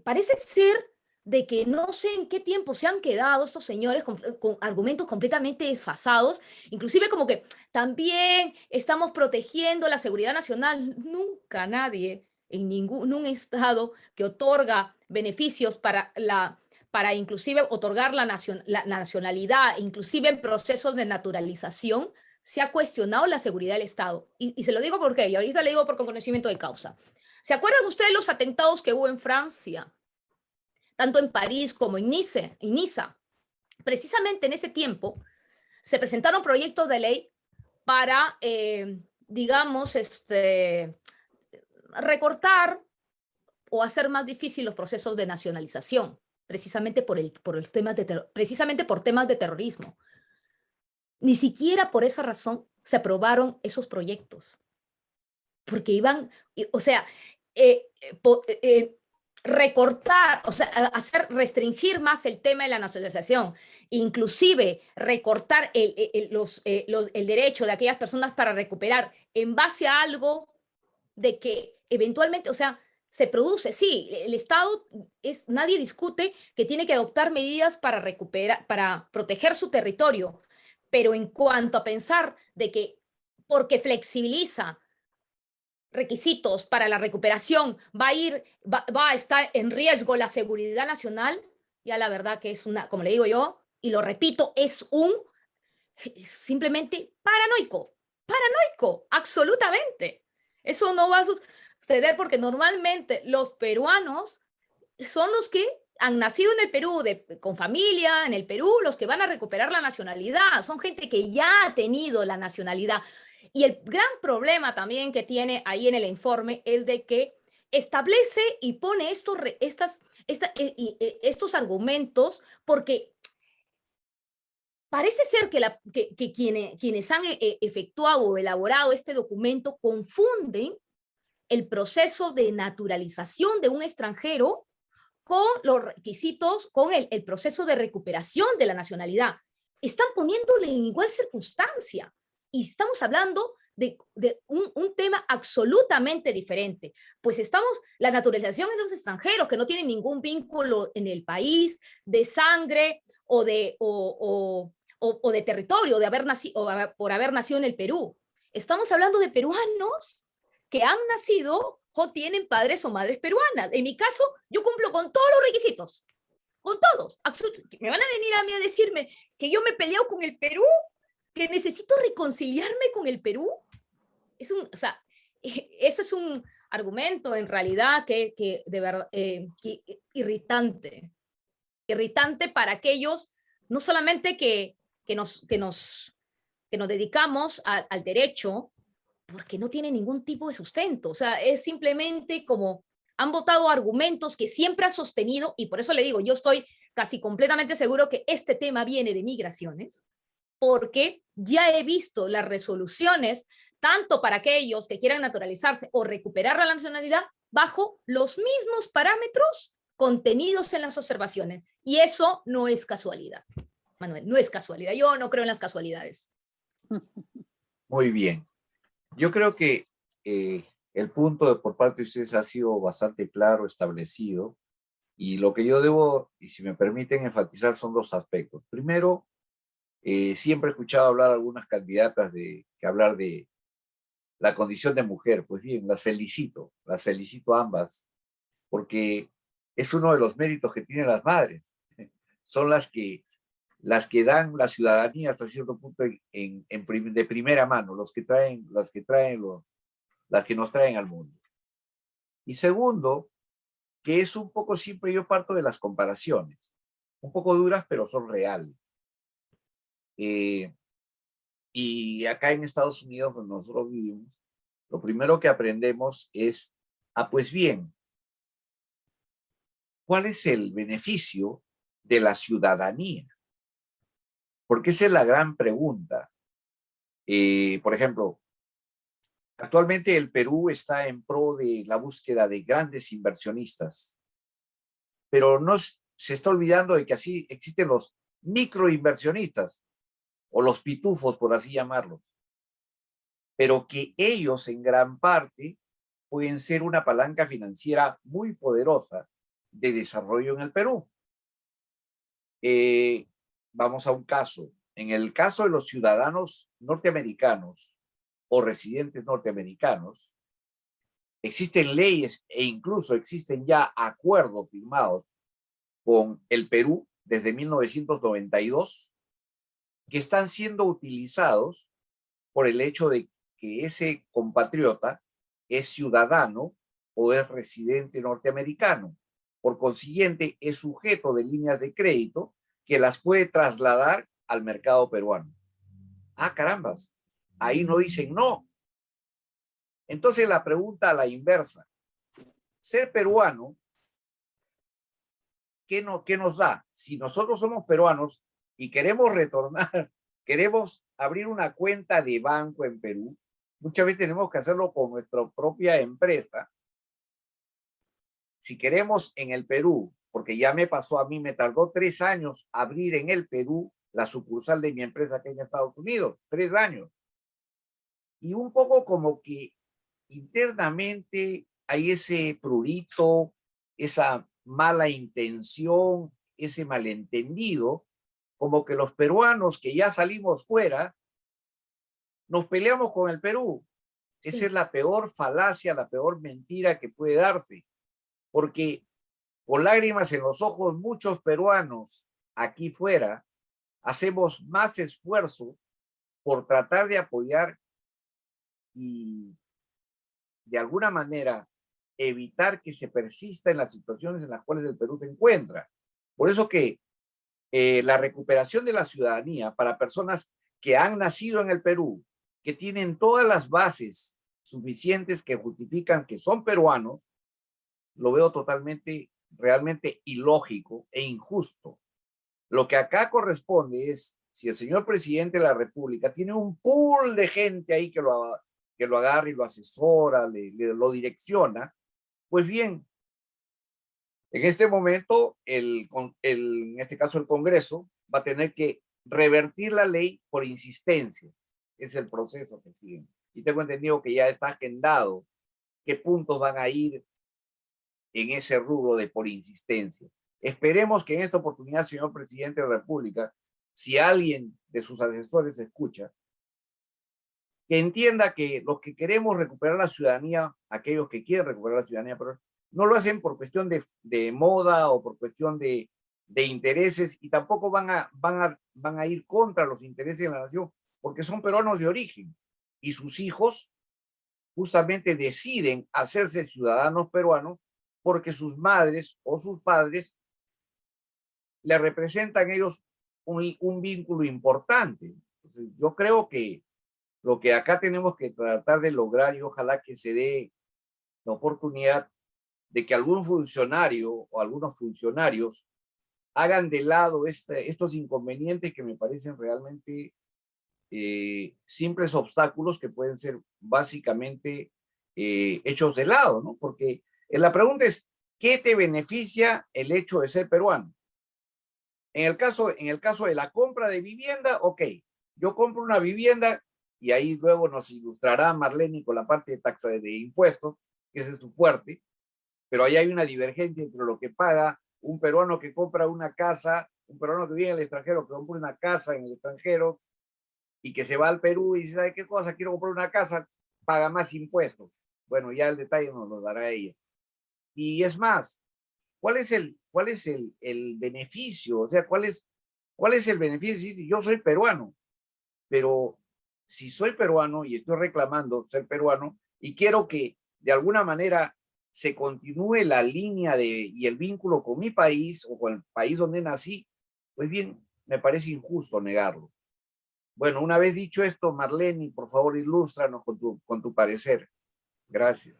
parece ser de que no sé en qué tiempo se han quedado estos señores con argumentos completamente desfasados, inclusive como que también estamos protegiendo la seguridad nacional. Nunca nadie en ningún estado que otorga beneficios para inclusive otorgar la nacionalidad, inclusive en procesos de naturalización, se ha cuestionado la seguridad del Estado. Y se lo digo porque, y ahorita le digo por conocimiento de causa. ¿Se acuerdan ustedes los atentados que hubo en Francia? Tanto en París como en Niza. Precisamente en ese tiempo se presentaron proyectos de ley para, digamos, recortar o hacer más difícil los procesos de nacionalización, precisamente precisamente por temas de terrorismo. Ni siquiera por esa razón se aprobaron esos proyectos, porque iban, o sea, recortar, o sea, restringir más el tema de la nacionalización, inclusive recortar el derecho de aquellas personas para recuperar en base a algo de que eventualmente, o sea, se produce. Sí, el Estado nadie discute que tiene que adoptar medidas para recuperar, para proteger su territorio, pero en cuanto a pensar de que porque flexibiliza requisitos para la recuperación va a estar en riesgo la seguridad nacional, ya la verdad que es como le digo yo, y lo repito, es simplemente paranoico, absolutamente. Eso no va a suceder porque normalmente los peruanos son los que han nacido en el Perú, con familia en el Perú, los que van a recuperar la nacionalidad. Son gente que ya ha tenido la nacionalidad. Y el gran problema también que tiene ahí en el informe es de que establece y pone estos argumentos porque parece ser que quienes han efectuado o elaborado este documento confunden el proceso de naturalización de un extranjero con los requisitos, con el proceso de recuperación de la nacionalidad. Están poniéndole en igual circunstancia y estamos hablando de un tema absolutamente diferente. Pues la naturalización de los extranjeros que no tienen ningún vínculo en el país, de sangre o de territorio, por haber nacido en el Perú. Estamos hablando de peruanos que han nacido o tienen padres o madres peruanas. En mi caso, yo cumplo con todos los requisitos, con todos. Me van a venir a mí a decirme que yo me peleo con el Perú, que necesito reconciliarme con el Perú. Eso es un argumento en realidad que de verdad que irritante para aquellos no solamente que nos dedicamos al derecho, porque no tiene ningún tipo de sustento. O sea, es simplemente como han votado argumentos que siempre han sostenido, y por eso le digo, yo estoy casi completamente seguro que este tema viene de migraciones, porque ya he visto las resoluciones, tanto para aquellos que quieran naturalizarse o recuperar la nacionalidad, bajo los mismos parámetros contenidos en las observaciones. Y eso no es casualidad, Manuel, no es casualidad. Yo no creo en las casualidades. Muy bien. Yo creo que el punto por parte de ustedes ha sido bastante claro, establecido, y lo que yo debo, y si me permiten enfatizar, son dos aspectos. Primero, siempre he escuchado hablar a algunas candidatas que hablar de la condición de mujer. Pues bien, las felicito a ambas, porque es uno de los méritos que tienen las madres. Son las que dan la ciudadanía hasta cierto punto de primera mano, las que nos traen al mundo. Y segundo, que es un poco, siempre yo parto de las comparaciones, un poco duras, pero son reales. Y acá en Estados Unidos, donde nosotros vivimos, lo primero que aprendemos es, pues bien, ¿cuál es el beneficio de la ciudadanía? Porque esa es la gran pregunta. Por ejemplo, actualmente el Perú está en pro de la búsqueda de grandes inversionistas, pero se está olvidando de que así existen los microinversionistas o los pitufos, por así llamarlos, pero que ellos en gran parte pueden ser una palanca financiera muy poderosa de desarrollo en el Perú. Vamos a un caso. En el caso de los ciudadanos norteamericanos o residentes norteamericanos, existen leyes e incluso existen ya acuerdos firmados con el Perú desde 1992 que están siendo utilizados por el hecho de que ese compatriota es ciudadano o es residente norteamericano. Por consiguiente, es sujeto de líneas de crédito que las puede trasladar al mercado peruano. Ah, carambas, ahí no dicen no. Entonces la pregunta a la inversa, ser peruano, ¿qué nos da? Si nosotros somos peruanos y queremos retornar, queremos abrir una cuenta de banco en Perú, muchas veces tenemos que hacerlo con nuestra propia empresa. Si queremos en el Perú, porque ya me pasó a mí, me tardó 3 años abrir en el Perú la sucursal de mi empresa aquí en Estados Unidos, 3 años. Y un poco como que internamente hay ese prurito, esa mala intención, ese malentendido, como que los peruanos que ya salimos fuera, nos peleamos con el Perú. Sí. Esa es la peor falacia, la peor mentira que puede darse, porque con lágrimas en los ojos, muchos peruanos aquí fuera hacemos más esfuerzo por tratar de apoyar y de alguna manera evitar que se persista en las situaciones en las cuales el Perú se encuentra. Por eso que la recuperación de la ciudadanía para personas que han nacido en el Perú que tienen todas las bases suficientes que justifican que son peruanos, lo veo totalmente, realmente ilógico e injusto. Lo que acá corresponde es, si el señor presidente de la República tiene un pool de gente ahí que lo agarra y lo asesora, lo direcciona, pues bien, en este momento, en este caso el Congreso, va a tener que revertir la ley por insistencia. Es el proceso que siguen. Y tengo entendido que ya está agendado qué puntos van a ir en ese rubro de por insistencia. Esperemos que en esta oportunidad, señor presidente de la República, si alguien de sus asesores escucha, que entienda que los que queremos recuperar la ciudadanía, aquellos que quieren recuperar la ciudadanía, pero no lo hacen por cuestión de moda o por cuestión de intereses, y tampoco van a ir contra los intereses de la nación, porque son peruanos de origen, y sus hijos justamente deciden hacerse ciudadanos peruanos porque sus madres o sus padres le representan a ellos un vínculo importante. Entonces, yo creo que lo que acá tenemos que tratar de lograr, y ojalá que se dé la oportunidad de que algún funcionario o algunos funcionarios hagan de lado estos inconvenientes que me parecen realmente simples obstáculos que pueden ser básicamente hechos de lado, ¿no? Porque la pregunta es, ¿qué te beneficia el hecho de ser peruano? En el caso de la compra de vivienda, ok, yo compro una vivienda y ahí luego nos ilustrará Marlene con la parte de taxa de impuestos, que ese es su fuerte, pero ahí hay una divergencia entre lo que paga un peruano que compra una casa, un peruano que vive en el extranjero, que compra una casa en el extranjero y que se va al Perú y dice, ¿sabe qué cosa? Quiero comprar una casa, paga más impuestos. Bueno, ya el detalle nos lo dará ella. Y es más, ¿cuál es el beneficio? O sea, ¿cuál es el beneficio? Si yo soy peruano, pero si soy peruano y estoy reclamando ser peruano y quiero que de alguna manera se continúe la línea y el vínculo con mi país o con el país donde nací, pues bien, me parece injusto negarlo. Bueno, una vez dicho esto, Marlene, por favor, ilústranos con tu parecer. Gracias.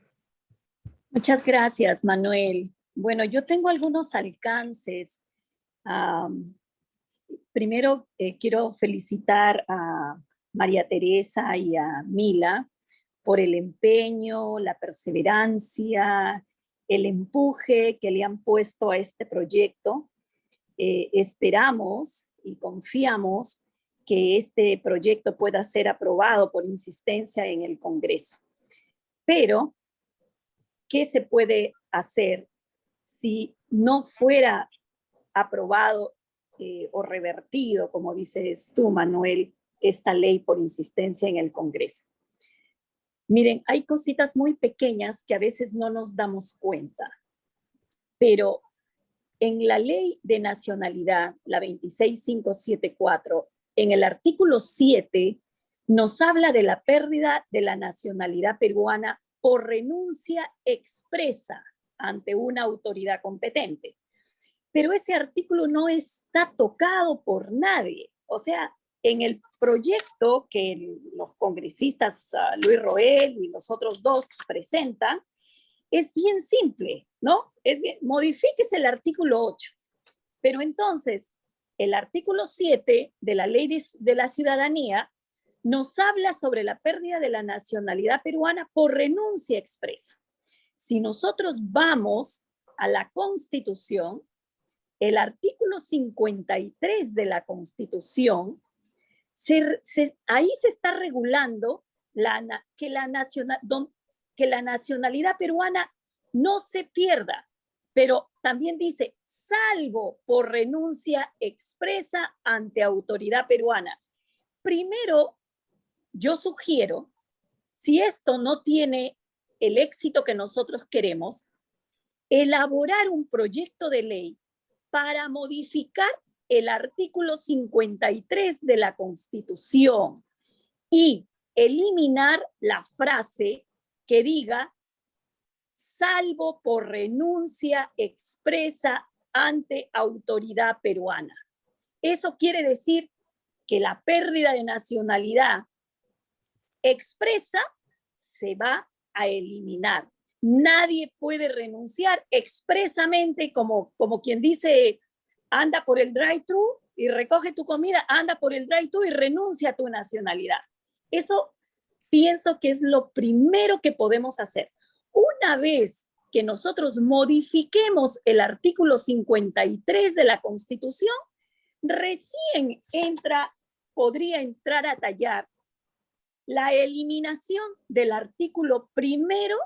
Muchas gracias, Manuel. Bueno, yo tengo algunos alcances. Primero, quiero felicitar a María Teresa y a Mila por el empeño, la perseverancia, el empuje que le han puesto a este proyecto. Esperamos y confiamos que este proyecto pueda ser aprobado por insistencia en el Congreso. Pero, ¿qué se puede hacer si no fuera aprobado o revertido, como dices tú, Manuel, esta ley por insistencia en el Congreso? Miren, hay cositas muy pequeñas que a veces no nos damos cuenta, pero en la ley de nacionalidad, la 26574, en el artículo 7, nos habla de la pérdida de la nacionalidad peruana por renuncia expresa ante una autoridad competente. Pero ese artículo no está tocado por nadie. O sea, en el proyecto que los congresistas Luis Roel y los otros dos presentan, es bien simple, ¿no? Modifíquese el artículo 8. Pero entonces, el artículo 7 de la Ley de la Ciudadanía nos habla sobre la pérdida de la nacionalidad peruana por renuncia expresa. Si nosotros vamos a la Constitución, el artículo 53 de la Constitución, ahí se está regulando que la nacionalidad peruana no se pierda, pero también dice, salvo por renuncia expresa ante autoridad peruana. Primero, yo sugiero, si esto no tiene el éxito que nosotros queremos, elaborar un proyecto de ley para modificar el artículo 53 de la Constitución y eliminar la frase que diga salvo por renuncia expresa ante autoridad peruana. Eso quiere decir que la pérdida de nacionalidad expresa se va a eliminar. Nadie puede renunciar expresamente, como quien dice, anda por el drive-thru y recoge tu comida, anda por el drive-thru y renuncia a tu nacionalidad. Eso pienso que es lo primero que podemos hacer. Una vez que nosotros modifiquemos el artículo 53 de la Constitución, recién podría entrar a tallar la eliminación del artículo primero,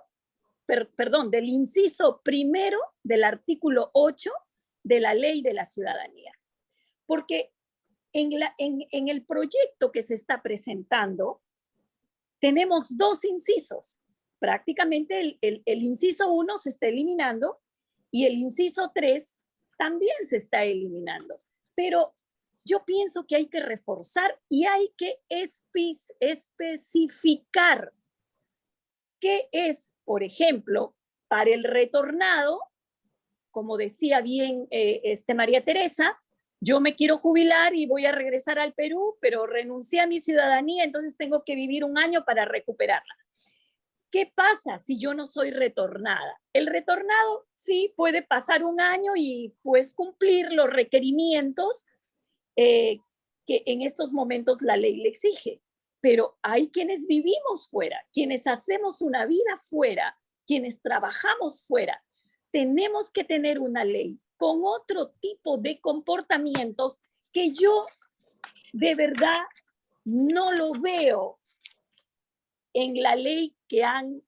del inciso primero del artículo 8 de la Ley de la Ciudadanía. Porque en el proyecto que se está presentando, tenemos dos incisos. Prácticamente el inciso 1 se está eliminando y el inciso 3 también se está eliminando. Pero yo pienso que hay que reforzar y hay que especificar qué es, por ejemplo, para el retornado, como decía bien María Teresa, yo me quiero jubilar y voy a regresar al Perú, pero renuncié a mi ciudadanía, entonces tengo que vivir un año para recuperarla. ¿Qué pasa si yo no soy retornada? El retornado sí puede pasar un año y pues cumplir los requerimientos que en estos momentos la ley le exige. Pero hay quienes vivimos fuera, quienes hacemos una vida fuera, quienes trabajamos fuera. Tenemos que tener una ley con otro tipo de comportamientos que yo de verdad no lo veo en la ley que han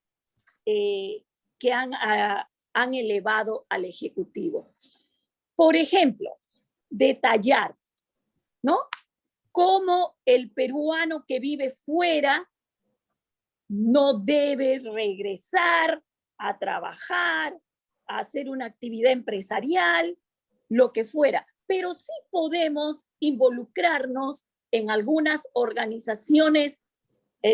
elevado al Ejecutivo. Por ejemplo, detallar, ¿no? Cómo el peruano que vive fuera no debe regresar a trabajar, a hacer una actividad empresarial, lo que fuera. Pero sí podemos involucrarnos en algunas organizaciones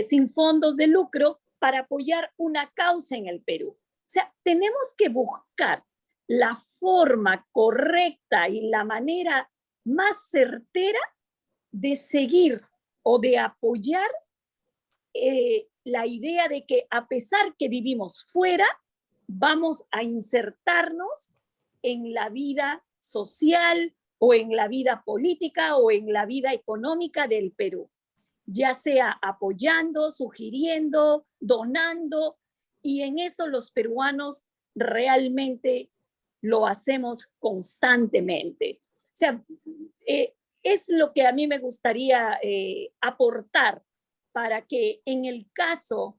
sin fondos de lucro para apoyar una causa en el Perú. O sea, tenemos que buscar la forma correcta y la manera más certera de seguir o de apoyar la idea de que a pesar que vivimos fuera, vamos a insertarnos en la vida social o en la vida política o en la vida económica del Perú, ya sea apoyando, sugiriendo, donando, y en eso los peruanos realmente lo hacemos constantemente. O sea, es lo que a mí me gustaría aportar para que en el caso,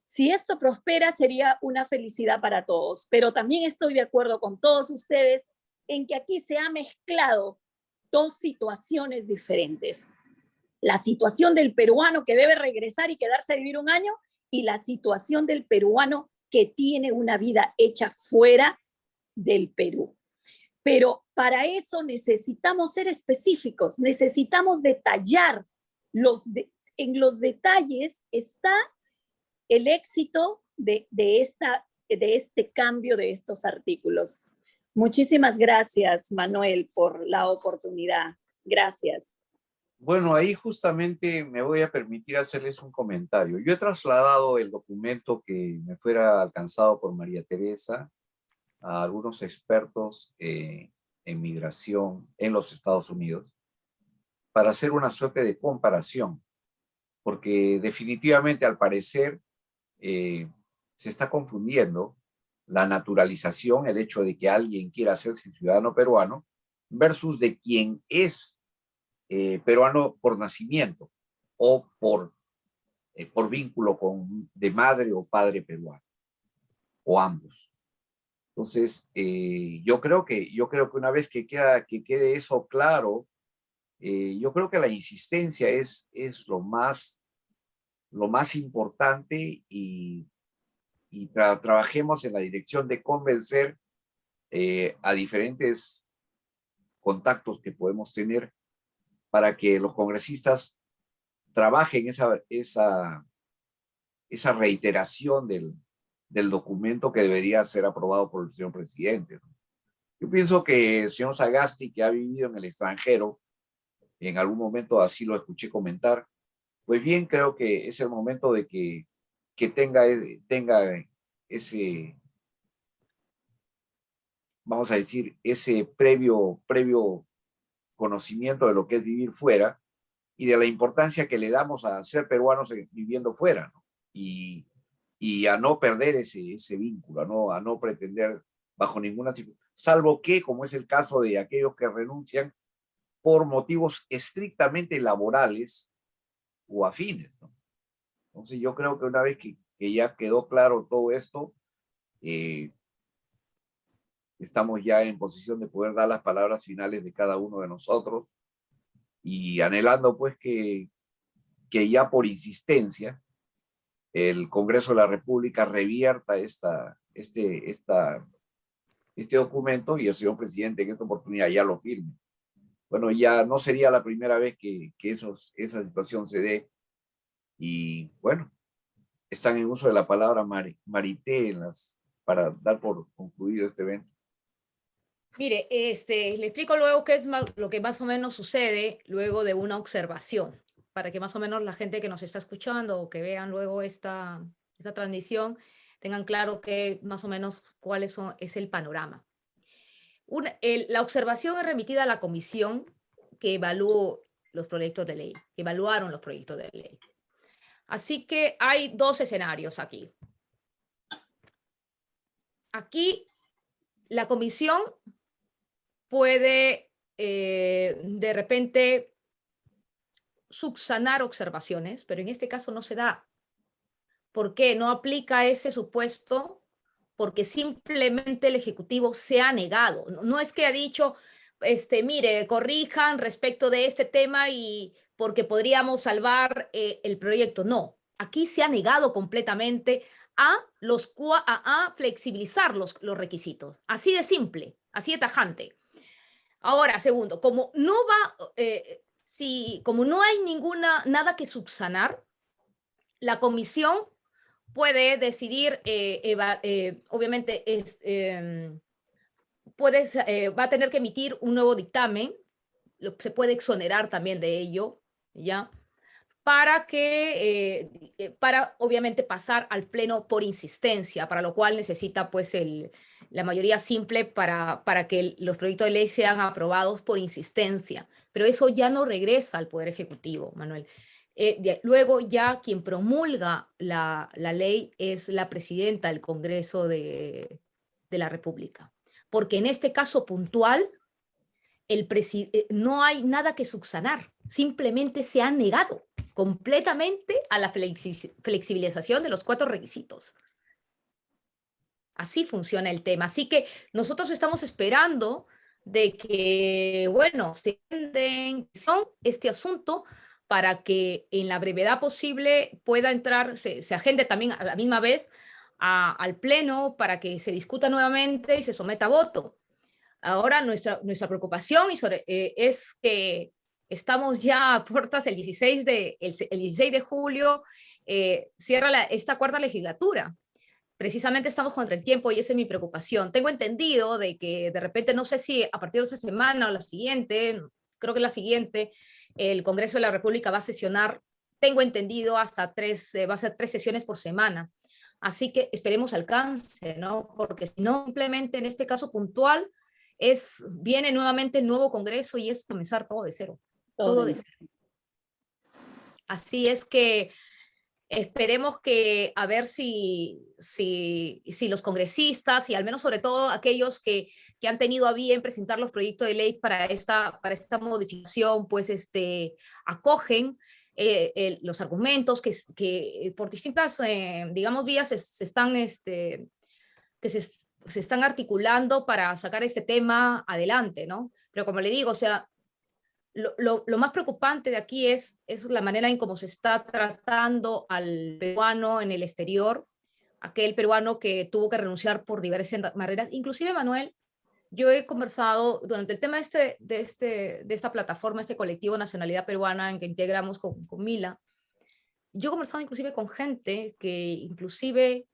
si esto prospera, sería una felicidad para todos. Pero también estoy de acuerdo con todos ustedes en que aquí se ha mezclado dos situaciones diferentes. La situación del peruano que debe regresar y quedarse a vivir un año y la situación del peruano que tiene una vida hecha fuera del Perú. Pero para eso necesitamos ser específicos, necesitamos detallar. En los detalles está el éxito de este cambio de estos artículos. Muchísimas gracias, Manuel, por la oportunidad. Gracias. Bueno, ahí justamente me voy a permitir hacerles un comentario. Yo he trasladado el documento que me fuera alcanzado por María Teresa a algunos expertos en migración en los Estados Unidos para hacer una suerte de comparación, porque definitivamente al parecer se está confundiendo la naturalización, el hecho de que alguien quiera hacerse ciudadano peruano, versus de quien es peruano por nacimiento o por vínculo de madre o padre peruano, o ambos. Entonces, yo creo que una vez que quede eso claro, yo creo que la insistencia es lo más importante y trabajemos en la dirección de convencer a diferentes contactos que podemos tener para que los congresistas trabajen esa reiteración del documento que debería ser aprobado por el señor presidente. Yo pienso que el señor Sagasti, que ha vivido en el extranjero, en algún momento así lo escuché comentar, Pues bien, creo que es el momento de que tenga ese, vamos a decir, ese previo conocimiento de lo que es vivir fuera y de la importancia que le damos a ser peruanos viviendo fuera, ¿no? Y a no perder ese vínculo, a no pretender bajo ninguna circunstancia, salvo que, como es el caso de aquellos que renuncian por motivos estrictamente laborales o afines, ¿no? Entonces yo creo que una vez que ya quedó claro todo esto, estamos ya en posición de poder dar las palabras finales de cada uno de nosotros y anhelando pues que ya por insistencia el Congreso de la República revierta este documento y el señor presidente en esta oportunidad ya lo firme. Bueno, ya no sería la primera vez que esa situación se dé y bueno, están en uso de la palabra Marité para dar por concluido este evento. Mire, le explico luego qué es lo que más o menos sucede luego de una observación, para que más o menos la gente que nos está escuchando o que vean luego esta transmisión tengan claro que más o menos es el panorama. La observación es remitida a la comisión que evaluó los proyectos de ley, que evaluaron los proyectos de ley. Así que hay dos escenarios aquí. Aquí la comisión puede de repente subsanar observaciones, pero en este caso no se da. ¿Por qué? No aplica ese supuesto porque simplemente el Ejecutivo se ha negado. No es que ha dicho, mire, corrijan respecto de este tema y porque podríamos salvar el proyecto. No, aquí se ha negado completamente a flexibilizar los requisitos. Así de simple, así de tajante. Ahora, segundo, como no hay nada que subsanar, la comisión puede decidir, obviamente, va a tener que emitir un nuevo dictamen, se puede exonerar también de ello, ¿ya? Para obviamente pasar al pleno por insistencia, para lo cual necesita pues la mayoría simple para que los proyectos de ley sean aprobados por insistencia. Pero eso ya no regresa al Poder Ejecutivo, Manuel. Luego ya quien promulga la ley es la presidenta del Congreso de la República. Porque en este caso puntual, no hay nada que subsanar, simplemente se ha negado completamente a la flexibilización de los 4 requisitos. Así funciona el tema. Así que nosotros estamos esperando de que, bueno, se entiendan este asunto para que en la brevedad posible pueda entrar, se agende también a la misma vez al Pleno para que se discuta nuevamente y se someta a voto. Ahora nuestra preocupación es que estamos ya a puertas el 16 de julio, cierra esta 4ª legislatura. Precisamente estamos contra el tiempo y esa es mi preocupación. Tengo entendido de que de repente, no sé si a partir de esta semana o la siguiente, creo que la siguiente, el Congreso de la República va a sesionar, tengo entendido, va a ser 3 sesiones por semana. Así que esperemos alcance, ¿no? Porque si no, simplemente en este caso puntual, viene nuevamente el nuevo Congreso y es comenzar todo de cero. Todo de cero. Así es que esperemos que a ver si los congresistas y al menos sobre todo aquellos que han tenido a bien presentar los proyectos de ley para esta modificación, pues acogen los argumentos que por distintas, digamos, vías se están articulando para sacar este tema adelante, ¿no? Pero como le digo, o sea, lo más preocupante de aquí es la manera en cómo se está tratando al peruano en el exterior, aquel peruano que tuvo que renunciar por diversas maneras. Inclusive, Manuel, yo he conversado durante el tema de esta plataforma, este colectivo Nacionalidad Peruana en que integramos con Mila, yo he conversado inclusive con gente que inclusive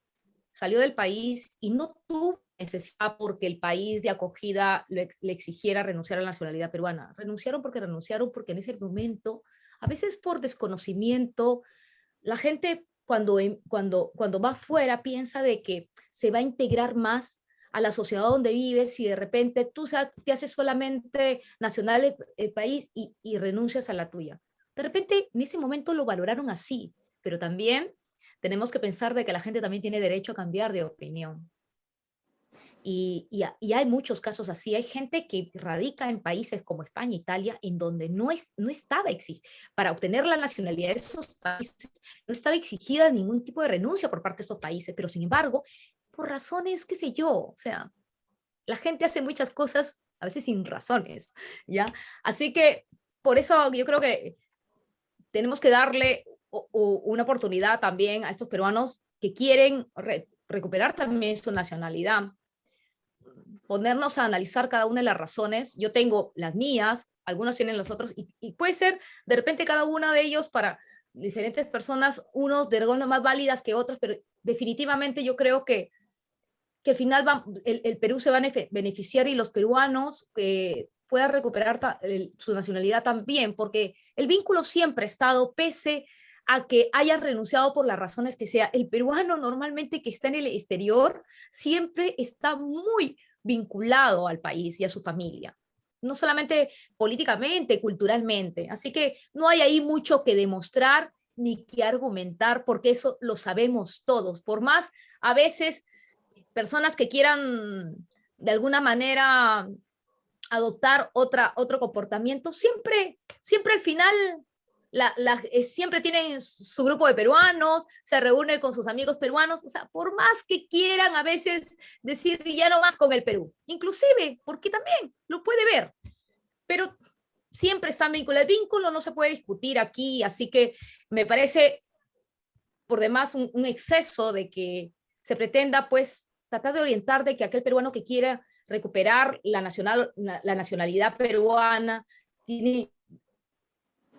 salió del país y no tuvo necesidad porque el país de acogida le exigiera renunciar a la nacionalidad peruana. Renunciaron porque en ese momento a veces por desconocimiento, la gente cuando va afuera piensa de que se va a integrar más a la sociedad donde vives y de repente tú te haces solamente nacional el país y renuncias a la tuya. De repente en ese momento lo valoraron así, pero también tenemos que pensar de que la gente también tiene derecho a cambiar de opinión. Y hay muchos casos así. Hay gente que radica en países como España, Italia, en donde no estaba para obtener la nacionalidad de esos países, no estaba exigida ningún tipo de renuncia por parte de esos países, pero sin embargo, por razones, qué sé yo, o sea, la gente hace muchas cosas a veces sin razones, ¿ya? Así que por eso yo creo que tenemos que darle una oportunidad también a estos peruanos que quieren recuperar también su nacionalidad, ponernos a analizar cada una de las razones. Yo tengo las mías, algunos tienen los otros, y puede ser de repente cada uno de ellos para diferentes personas, unos de algunas más válidas que otros, pero definitivamente yo creo que al final el Perú se va a beneficiar y los peruanos puedan recuperar su nacionalidad también, porque el vínculo siempre ha estado, pese a que hayan renunciado por las razones que sea. El peruano normalmente que está en el exterior siempre está muy vinculado al país y a su familia, no solamente políticamente, culturalmente. Así que no hay ahí mucho que demostrar ni que argumentar, porque eso lo sabemos todos. Por más, a veces, personas que quieran de alguna manera adoptar otro comportamiento, siempre al final siempre tienen su grupo de peruanos, se reúnen con sus amigos peruanos, o sea, por más que quieran a veces decir ya no más con el Perú, inclusive, porque también lo puede ver, pero siempre está vinculado. El vínculo no se puede discutir aquí, así que me parece por demás un exceso de que se pretenda pues tratar de orientar de que aquel peruano que quiera recuperar la nacionalidad peruana tiene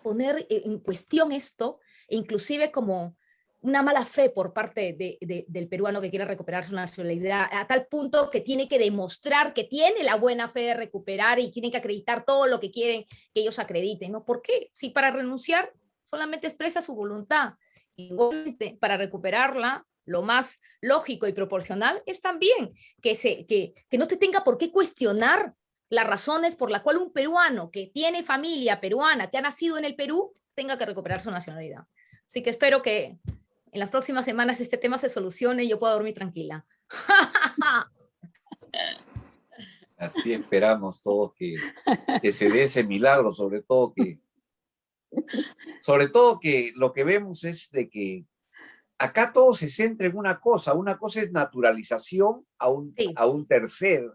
poner en cuestión esto, e inclusive como una mala fe por parte del peruano que quiere recuperar su nacionalidad, a tal punto que tiene que demostrar que tiene la buena fe de recuperar y tiene que acreditar todo lo que quieren que ellos acrediten, ¿no? ¿Por qué? Si para renunciar solamente expresa su voluntad, igualmente para recuperarla, lo más lógico y proporcional es también que no se tenga por qué cuestionar las razones por las cuales un peruano que tiene familia peruana, que ha nacido en el Perú, tenga que recuperar su nacionalidad. Así que espero que en las próximas semanas este tema se solucione y yo pueda dormir tranquila. Así esperamos todos que se dé ese milagro, sobre todo que lo que vemos es de que acá todo se centra en una cosa es naturalización Sí. a un tercer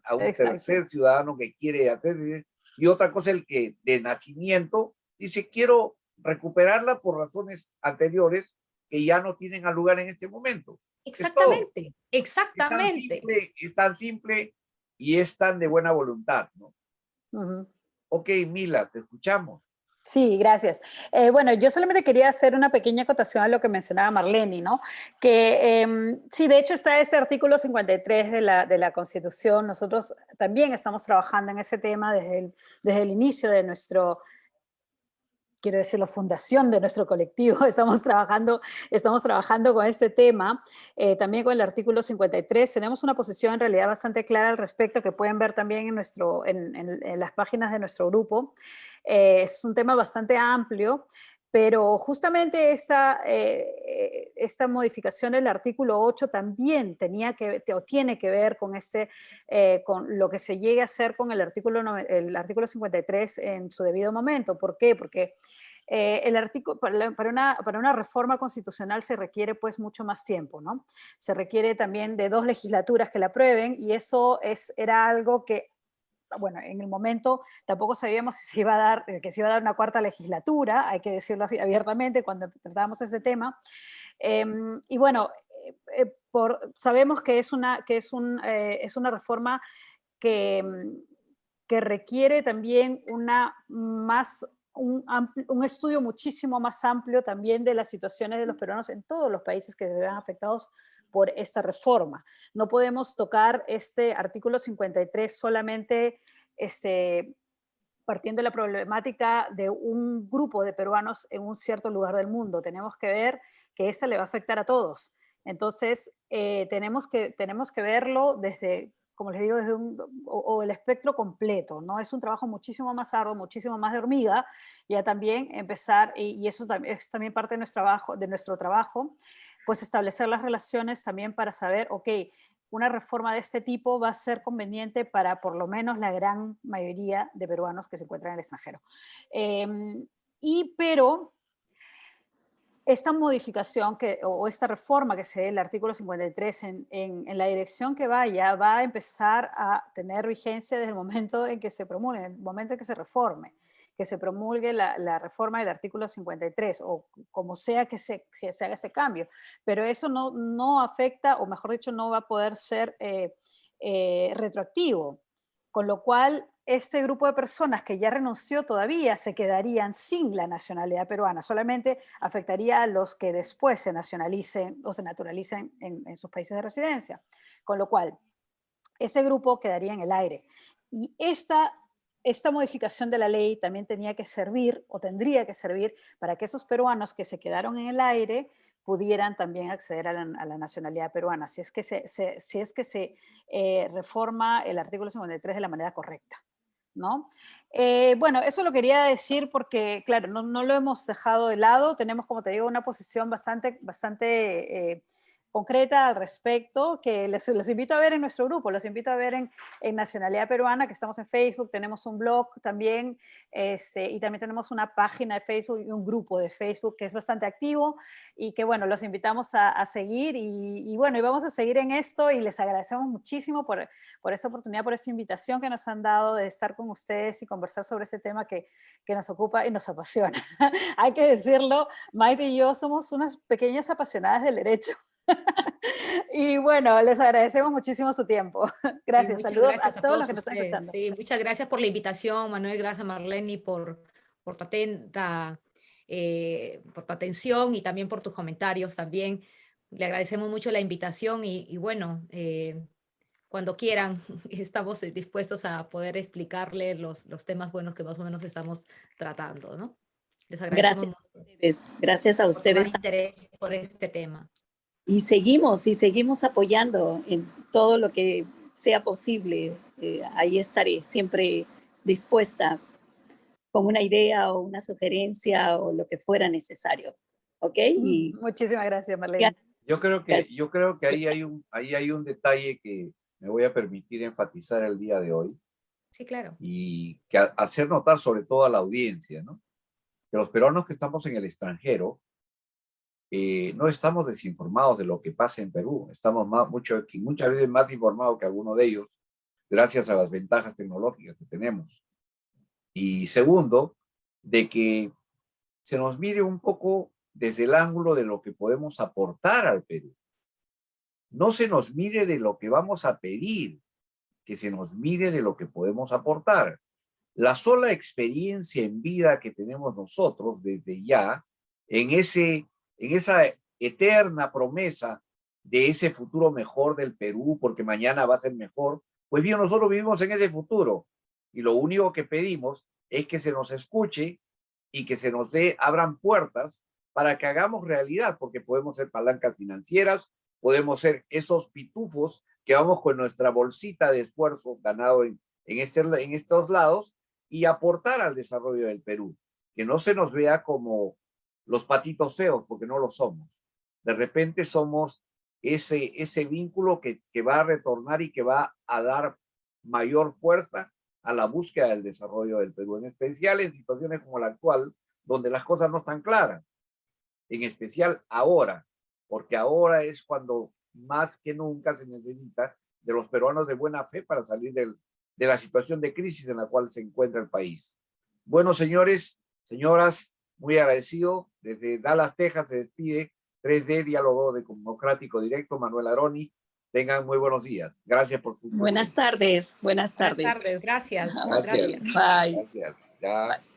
ciudadano que quiere hacer, y otra cosa el que de nacimiento dice quiero recuperarla por razones anteriores que ya no tienen lugar en este momento. Exactamente, exactamente. Es tan simple y es tan de buena voluntad, ¿no? Ok, Mila, te escuchamos. Sí, gracias. Bueno, yo solamente quería hacer una pequeña acotación a lo que mencionaba Marlene, ¿no? Que sí, de hecho está ese artículo 53 de la Constitución. Nosotros también estamos trabajando en ese tema desde el inicio de nuestro, quiero decir, la fundación de nuestro colectivo. Estamos trabajando con este tema, también con el artículo 53. Tenemos una posición en realidad bastante clara al respecto que pueden ver también en las páginas de nuestro grupo. Es un tema bastante amplio, pero justamente esta modificación del artículo 8 también tiene que ver con, con lo que se llegue a hacer con el artículo 53 en su debido momento. ¿Por qué? Porque el artículo, para una reforma constitucional se requiere pues mucho más tiempo, ¿no? Se requiere también de 2 legislaturas que la aprueben, y eso era algo que, bueno, en el momento tampoco sabíamos si se iba a dar, que se iba a dar una 4ª legislatura, hay que decirlo abiertamente cuando tratábamos ese tema. Y bueno, sabemos que es una reforma que requiere también un estudio muchísimo más amplio también de las situaciones de los peruanos en todos los países que se ven afectados por esta reforma. No podemos tocar este artículo 53 solamente partiendo de la problemática de un grupo de peruanos en un cierto lugar del mundo. Tenemos que ver que esa le va a afectar a todos. Entonces, tenemos que verlo desde, como les digo, desde el espectro completo, ¿no? Es un trabajo muchísimo más arduo, muchísimo más de hormiga, ya también empezar, y eso es también parte de nuestro trabajo, pues establecer las relaciones también para saber, ok, una reforma de este tipo va a ser conveniente para por lo menos la gran mayoría de peruanos que se encuentran en el extranjero. Pero esta modificación o esta reforma que se dé el artículo 53 en la dirección que vaya, va a empezar a tener vigencia desde el momento en que se promulgue, en el momento en que se reforme, que se promulgue la reforma del artículo 53 o como sea que se haga ese cambio. Pero eso no afecta, o mejor dicho, no va a poder ser retroactivo. Con lo cual, este grupo de personas que ya renunció todavía se quedarían sin la nacionalidad peruana. Solamente afectaría a los que después se nacionalicen o se naturalicen en sus países de residencia. Con lo cual, ese grupo quedaría en el aire. Y esta modificación de la ley también tenía que servir o tendría que servir para que esos peruanos que se quedaron en el aire pudieran también acceder a la nacionalidad peruana, si es que se reforma el artículo 53 de la manera correcta, ¿no? Bueno, eso lo quería decir porque, claro, no lo hemos dejado de lado, tenemos, como te digo, una posición bastante concreta al respecto, que los invito a ver en nuestro grupo, los invito a ver en Nacionalidad Peruana, que estamos en Facebook, tenemos un blog también, y también tenemos una página de Facebook y un grupo de Facebook que es bastante activo, y que bueno, los invitamos a seguir, y bueno, y vamos a seguir en esto, y les agradecemos muchísimo por esta oportunidad, por esta invitación que nos han dado de estar con ustedes y conversar sobre este tema que nos ocupa y nos apasiona. Hay que decirlo, Maite y yo somos unas pequeñas apasionadas del derecho. Y bueno, les agradecemos muchísimo su tiempo. Gracias, saludos gracias a todos los que nos están escuchando. Sí, muchas gracias por la invitación, Manuel, gracias Marlene por tu atención y también por tus comentarios también. Le agradecemos mucho la invitación y bueno, cuando quieran estamos dispuestos a poder explicarle los temas buenos que más o menos estamos tratando, ¿no? Les agradecemos gracias a ustedes. Por interés por este tema. Y seguimos apoyando en todo lo que sea posible. Ahí estaré siempre dispuesta con una idea o una sugerencia o lo que fuera necesario. ¿Ok? Muchísimas gracias, Marlene. Yo creo que ahí hay un detalle que me voy a permitir enfatizar el día de hoy. Sí, claro. Y que hacer notar sobre todo a la audiencia, ¿no? Que los peruanos que estamos en el extranjero no estamos desinformados de lo que pasa en Perú. Estamos muchas veces más informados que algunos de ellos, gracias a las ventajas tecnológicas que tenemos. Y segundo, de que se nos mire un poco desde el ángulo de lo que podemos aportar al Perú. No se nos mire de lo que vamos a pedir, que se nos mire de lo que podemos aportar. La sola experiencia en vida que tenemos nosotros desde ya, en esa eterna promesa de ese futuro mejor del Perú, porque mañana va a ser mejor, pues bien, nosotros vivimos en ese futuro y lo único que pedimos es que se nos escuche y que se nos abran puertas para que hagamos realidad, porque podemos ser palancas financieras, podemos ser esos pitufos que vamos con nuestra bolsita de esfuerzo ganado en estos lados y aportar al desarrollo del Perú, que no se nos vea como los patitos feos, porque no lo somos. De repente somos ese vínculo que va a retornar y que va a dar mayor fuerza a la búsqueda del desarrollo del Perú, en especial en situaciones como la actual, donde las cosas no están claras, en especial ahora, porque ahora es cuando más que nunca se necesita de los peruanos de buena fe para salir de la situación de crisis en la cual se encuentra el país. Bueno, señores, señoras, muy agradecido. Desde Dallas, Texas, se despide 3D Diálogo Democrático Directo, Manuel Aroni. Tengan muy buenos días. Gracias por su... Buenas tardes. Buenas tardes. Buenas tardes. Gracias. Gracias. Bye. Gracias. Ya. Bye.